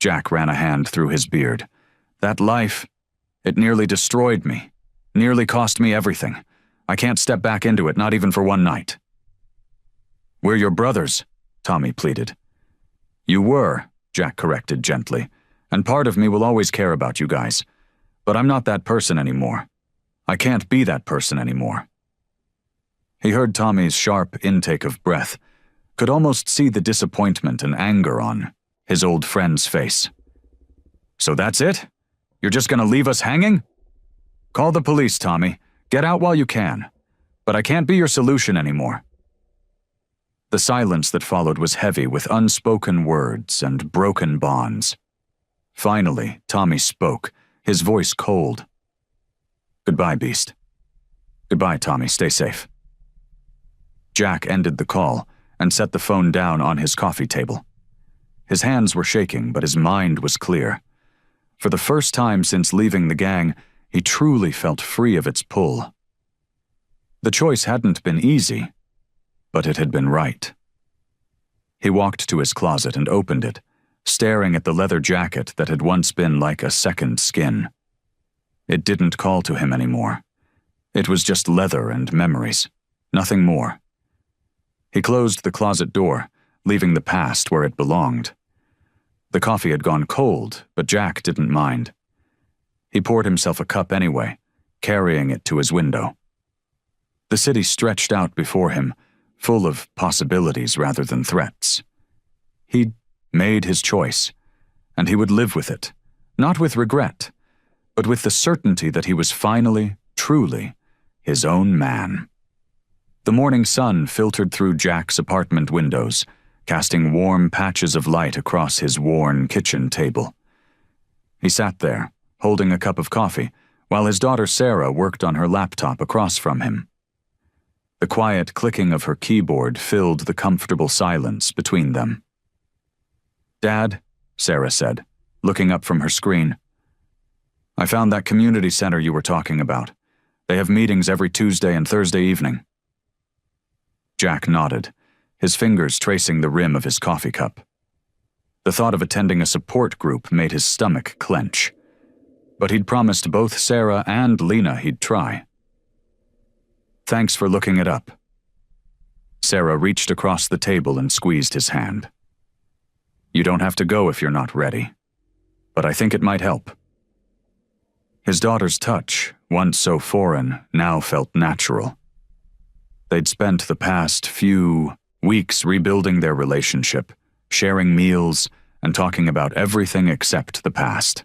Jack ran a hand through his beard. That life, it nearly destroyed me. Nearly cost me everything. I can't step back into it, not even for one night. We're your brothers, Tommy pleaded. You were, Jack corrected gently, and part of me will always care about you guys. But I'm not that person anymore. I can't be that person anymore. He heard Tommy's sharp intake of breath, could almost see the disappointment and anger on his old friend's face. So that's it? You're just gonna leave us hanging? Call the police, Tommy. Get out while you can. But I can't be your solution anymore. The silence that followed was heavy with unspoken words and broken bonds. Finally, Tommy spoke, his voice cold. Goodbye, Beast. Goodbye, Tommy. Stay safe. Jack ended the call and set the phone down on his coffee table. His hands were shaking, but his mind was clear. For the first time since leaving the gang, he truly felt free of its pull. The choice hadn't been easy, but it had been right. He walked to his closet and opened it, staring at the leather jacket that had once been like a second skin. It didn't call to him anymore. It was just leather and memories, nothing more. He closed the closet door, leaving the past where it belonged. The coffee had gone cold, but Jack didn't mind. He poured himself a cup anyway, carrying it to his window. The city stretched out before him, full of possibilities rather than threats. He'd made his choice, and he would live with it, not with regret, but with the certainty that he was finally, truly, his own man. The morning sun filtered through Jack's apartment windows, casting warm patches of light across his worn kitchen table. He sat there, holding a cup of coffee, while his daughter Sarah worked on her laptop across from him. The quiet clicking of her keyboard filled the comfortable silence between them. Dad, Sarah said, looking up from her screen. I found that community center you were talking about. They have meetings every Tuesday and Thursday evening. Jack nodded, his fingers tracing the rim of his coffee cup. The thought of attending a support group made his stomach clench. But he'd promised both Sarah and Lena he'd try. Thanks for looking it up. Sarah reached across the table and squeezed his hand. You don't have to go if you're not ready, but I think it might help. His daughter's touch, once so foreign, now felt natural. They'd spent the past few weeks rebuilding their relationship, sharing meals, and talking about everything except the past.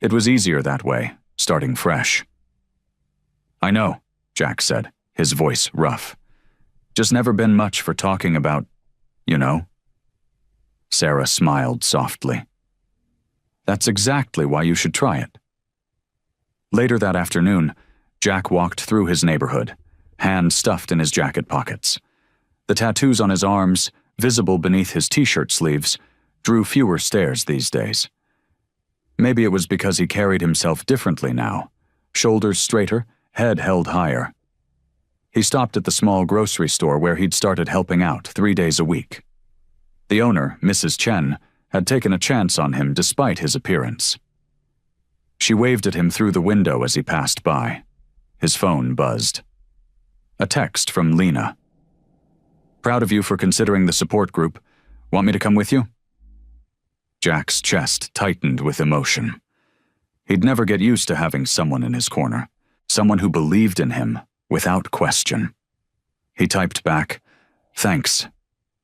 It was easier that way, starting fresh. I know, Jack said, his voice rough. Just never been much for talking about, you know. Sarah smiled softly. That's exactly why you should try it. Later that afternoon, Jack walked through his neighborhood, hands stuffed in his jacket pockets. The tattoos on his arms, visible beneath his t-shirt sleeves, drew fewer stares these days. Maybe it was because he carried himself differently now, shoulders straighter, head held higher. He stopped at the small grocery store where he'd started helping out 3 days a week. The owner, Mrs. Chen, had taken a chance on him despite his appearance. She waved at him through the window as he passed by. His phone buzzed. A text from Lena. Proud of you for considering the support group. Want me to come with you? Jack's chest tightened with emotion. He'd never get used to having someone in his corner, someone who believed in him without question. He typed back, Thanks.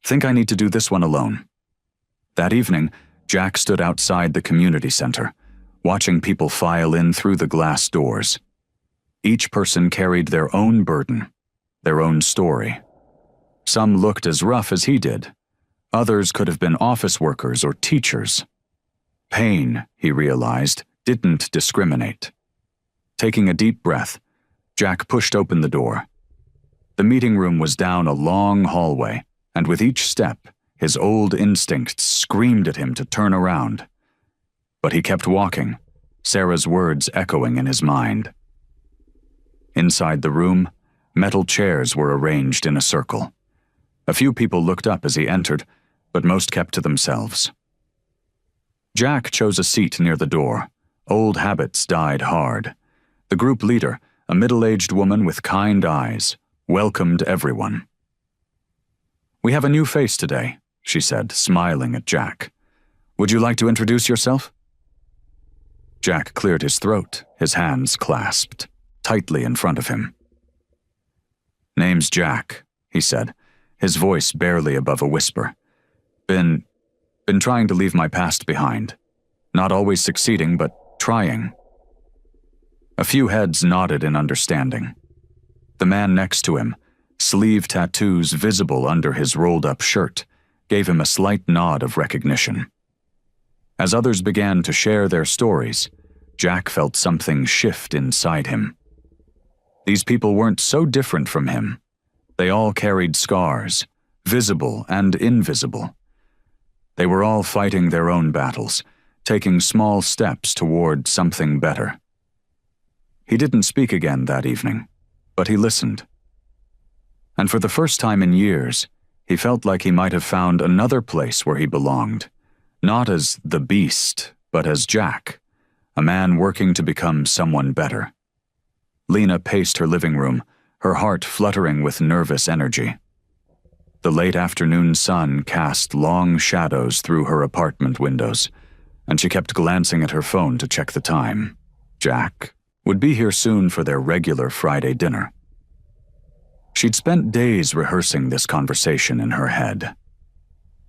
Think I need to do this one alone. That evening, Jack stood outside the community center, watching people file in through the glass doors. Each person carried their own burden, their own story. Some looked as rough as he did. Others could have been office workers or teachers. Pain, he realized, didn't discriminate. Taking a deep breath, Jack pushed open the door. The meeting room was down a long hallway, and with each step, his old instincts screamed at him to turn around. But he kept walking, Sarah's words echoing in his mind. Inside the room, metal chairs were arranged in a circle. A few people looked up as he entered, but most kept to themselves. Jack chose a seat near the door. Old habits died hard. The group leader, a middle-aged woman with kind eyes, welcomed everyone. "We have a new face today," she said, smiling at Jack. "Would you like to introduce yourself?" Jack cleared his throat, his hands clasped tightly in front of him. "Name's Jack," he said, his voice barely above a whisper. Been trying to leave my past behind. Not always succeeding, but trying." A few heads nodded in understanding. The man next to him, sleeve tattoos visible under his rolled-up shirt, gave him a slight nod of recognition. As others began to share their stories, Jack felt something shift inside him. These people weren't so different from him. They all carried scars, visible and invisible. They were all fighting their own battles, taking small steps toward something better. He didn't speak again that evening, but he listened. And for the first time in years, he felt like he might have found another place where he belonged, not as the beast, but as Jack, a man working to become someone better. Lena paced her living room, her heart fluttering with nervous energy. The late afternoon sun cast long shadows through her apartment windows, and she kept glancing at her phone to check the time. Jack would be here soon for their regular Friday dinner. She'd spent days rehearsing this conversation in her head.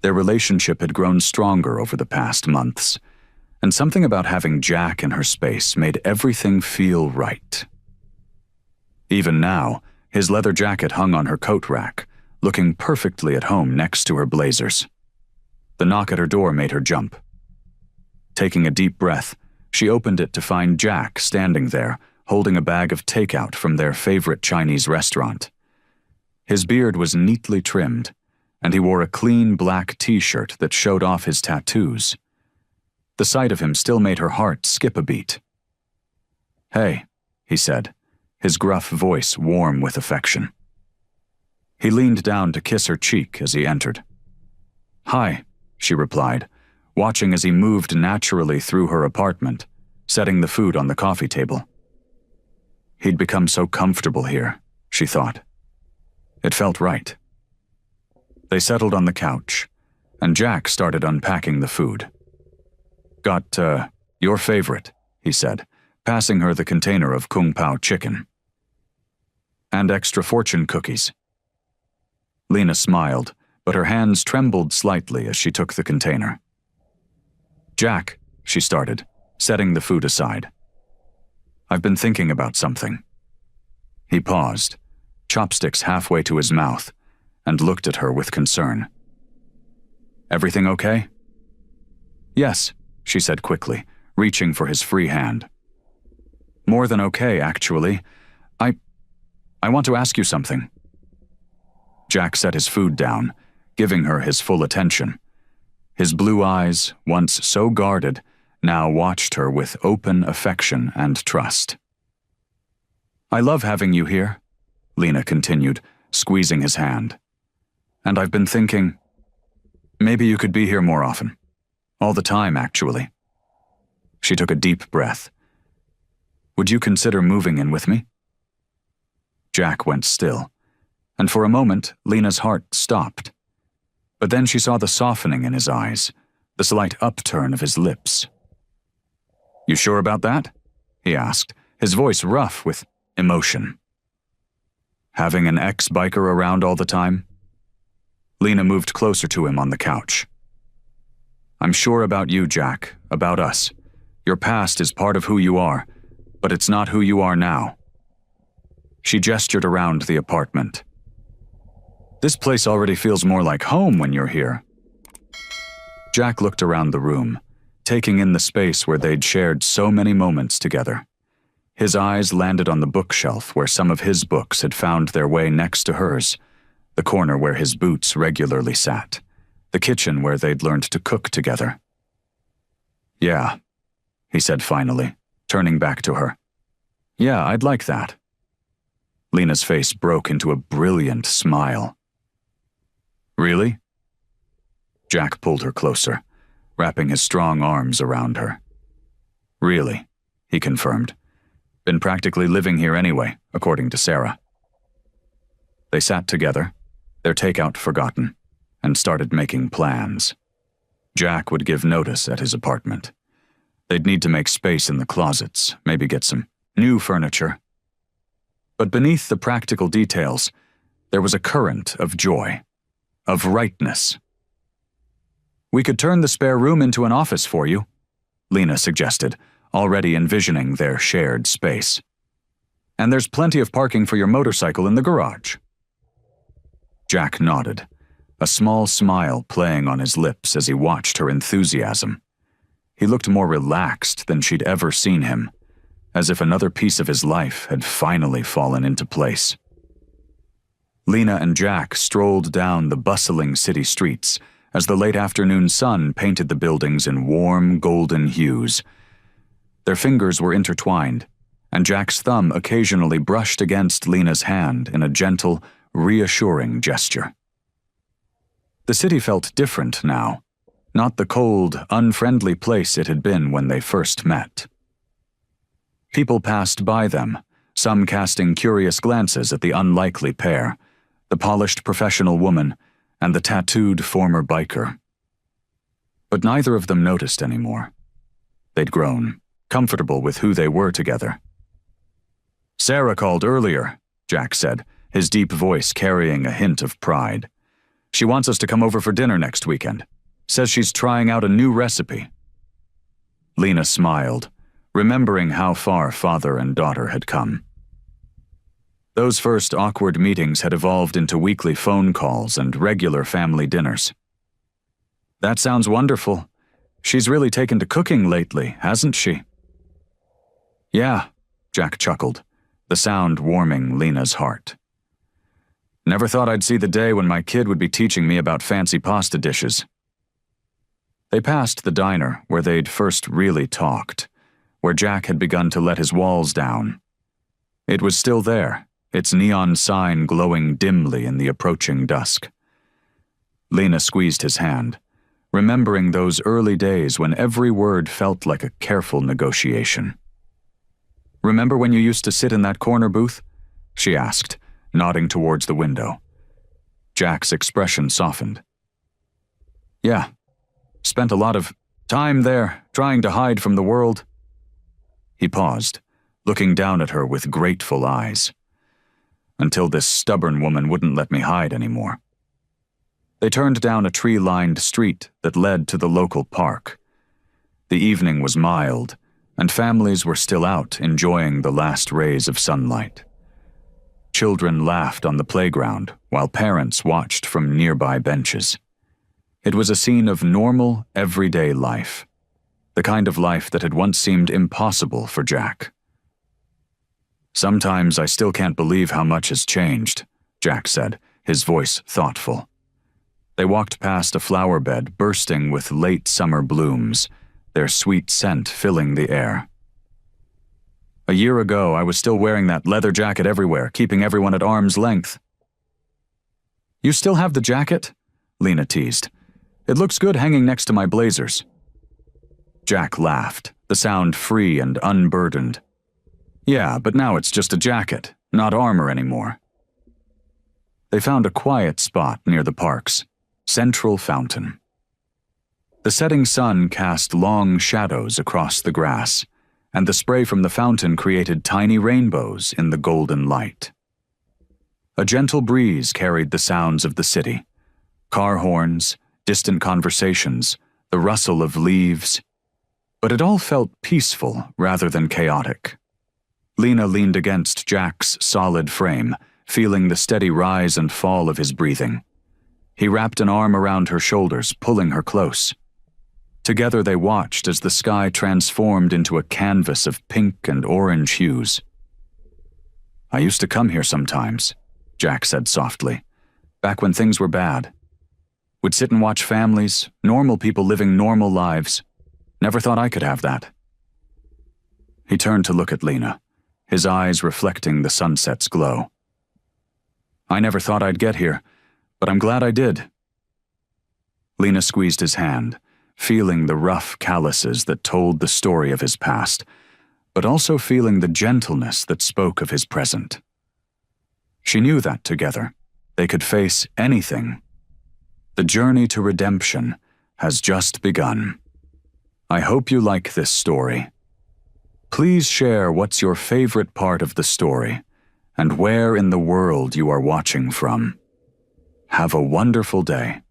Their relationship had grown stronger over the past months, and something about having Jack in her space made everything feel right. Even now, his leather jacket hung on her coat rack, looking perfectly at home next to her blazers. The knock at her door made her jump. Taking a deep breath, she opened it to find Jack standing there, holding a bag of takeout from their favorite Chinese restaurant. His beard was neatly trimmed, and he wore a clean black t-shirt that showed off his tattoos. The sight of him still made her heart skip a beat. "Hey," he said, his gruff voice warm with affection. He leaned down to kiss her cheek as he entered. "Hi," she replied, watching as he moved naturally through her apartment, setting the food on the coffee table. He'd become so comfortable here, she thought. It felt right. They settled on the couch, and Jack started unpacking the food. "Got, your favorite," he said, passing her the container of Kung Pao chicken. "And extra fortune cookies." Lena smiled, but her hands trembled slightly as she took the container. "Jack," she started, setting the food aside. "I've been thinking about something." He paused, chopsticks halfway to his mouth, and looked at her with concern. "Everything okay?" "Yes," she said quickly, reaching for his free hand. "More than okay, actually. I want to ask you something." Jack set his food down, giving her his full attention. His blue eyes, once so guarded, now watched her with open affection and trust. "I love having you here," Lena continued, squeezing his hand. "And I've been thinking, maybe you could be here more often. All the time, actually." She took a deep breath. "Would you consider moving in with me?" Jack went still, and for a moment, Lena's heart stopped. But then she saw the softening in his eyes, the slight upturn of his lips. "You sure about that?" he asked, his voice rough with emotion. "Having an ex-biker around all the time?" Lena moved closer to him on the couch. "I'm sure about you, Jack, about us. Your past is part of who you are, but it's not who you are now." She gestured around the apartment. "This place already feels more like home when you're here." Jack looked around the room, taking in the space where they'd shared so many moments together. His eyes landed on the bookshelf where some of his books had found their way next to hers, the corner where his boots regularly sat, the kitchen where they'd learned to cook together. "Yeah," he said finally, turning back to her. "Yeah, I'd like that." Lena's face broke into a brilliant smile. "Really?" Jack pulled her closer, wrapping his strong arms around her. Really, he confirmed. Been practically living here anyway, according to Sarah. They sat together, their takeout forgotten, and started making plans. Jack would give notice at his apartment. They'd need to make space in the closets, maybe get some new furniture. But beneath the practical details, there was a current of joy, of rightness. "We could turn the spare room into an office for you," Lena suggested, already envisioning their shared space. "And there's plenty of parking for your motorcycle in the garage." Jack nodded, a small smile playing on his lips as he watched her enthusiasm. He looked more relaxed than she'd ever seen him, as if another piece of his life had finally fallen into place. Lena and Jack strolled down the bustling city streets as the late afternoon sun painted the buildings in warm, golden hues. Their fingers were intertwined, and Jack's thumb occasionally brushed against Lena's hand in a gentle, reassuring gesture. The city felt different now, not the cold, unfriendly place it had been when they first met. People passed by them, some casting curious glances at the unlikely pair, the polished professional woman and the tattooed former biker. But neither of them noticed anymore. They'd grown comfortable with who they were together. "Sarah called earlier," Jack said, his deep voice carrying a hint of pride. "She wants us to come over for dinner next weekend. Says she's trying out a new recipe." Lena smiled, remembering how far father and daughter had come. Those first awkward meetings had evolved into weekly phone calls and regular family dinners. "That sounds wonderful. She's really taken to cooking lately, hasn't she?" "Yeah," Jack chuckled, the sound warming Lena's heart. "Never thought I'd see the day when my kid would be teaching me about fancy pasta dishes." They passed the diner where they'd first really talked, where Jack had begun to let his walls down. It was still there, its neon sign glowing dimly in the approaching dusk. Lena squeezed his hand, remembering those early days when every word felt like a careful negotiation. "Remember when you used to sit in that corner booth?" she asked, nodding towards the window. Jack's expression softened. "Yeah, spent a lot of time there, trying to hide from the world." He paused, looking down at her with grateful eyes. "Until this stubborn woman wouldn't let me hide anymore." They turned down a tree-lined street that led to the local park. The evening was mild, and families were still out enjoying the last rays of sunlight. Children laughed on the playground while parents watched from nearby benches. It was a scene of normal, everyday life, the kind of life that had once seemed impossible for Jack. "Sometimes I still can't believe how much has changed," Jack said, his voice thoughtful. They walked past a flower bed bursting with late summer blooms, their sweet scent filling the air. "A year ago, I was still wearing that leather jacket everywhere, keeping everyone at arm's length." "You still have the jacket?" Lena teased. "It looks good hanging next to my blazers." Jack laughed, the sound free and unburdened. "Yeah, but now it's just a jacket, not armor anymore." They found a quiet spot near the park's central fountain. The setting sun cast long shadows across the grass, and the spray from the fountain created tiny rainbows in the golden light. A gentle breeze carried the sounds of the city, car horns, distant conversations, the rustle of leaves, but it all felt peaceful rather than chaotic. Lena leaned against Jack's solid frame, feeling the steady rise and fall of his breathing. He wrapped an arm around her shoulders, pulling her close. Together they watched as the sky transformed into a canvas of pink and orange hues. "I used to come here sometimes," Jack said softly, "back when things were bad. Would sit and watch families, normal people living normal lives. Never thought I could have that." He turned to look at Lena, his eyes reflecting the sunset's glow. "I never thought I'd get here, but I'm glad I did." Lena squeezed his hand, feeling the rough calluses that told the story of his past, but also feeling the gentleness that spoke of his present. She knew that together, they could face anything. The journey to redemption has just begun. I hope you like this story. Please share what's your favorite part of the story and where in the world you are watching from. Have a wonderful day.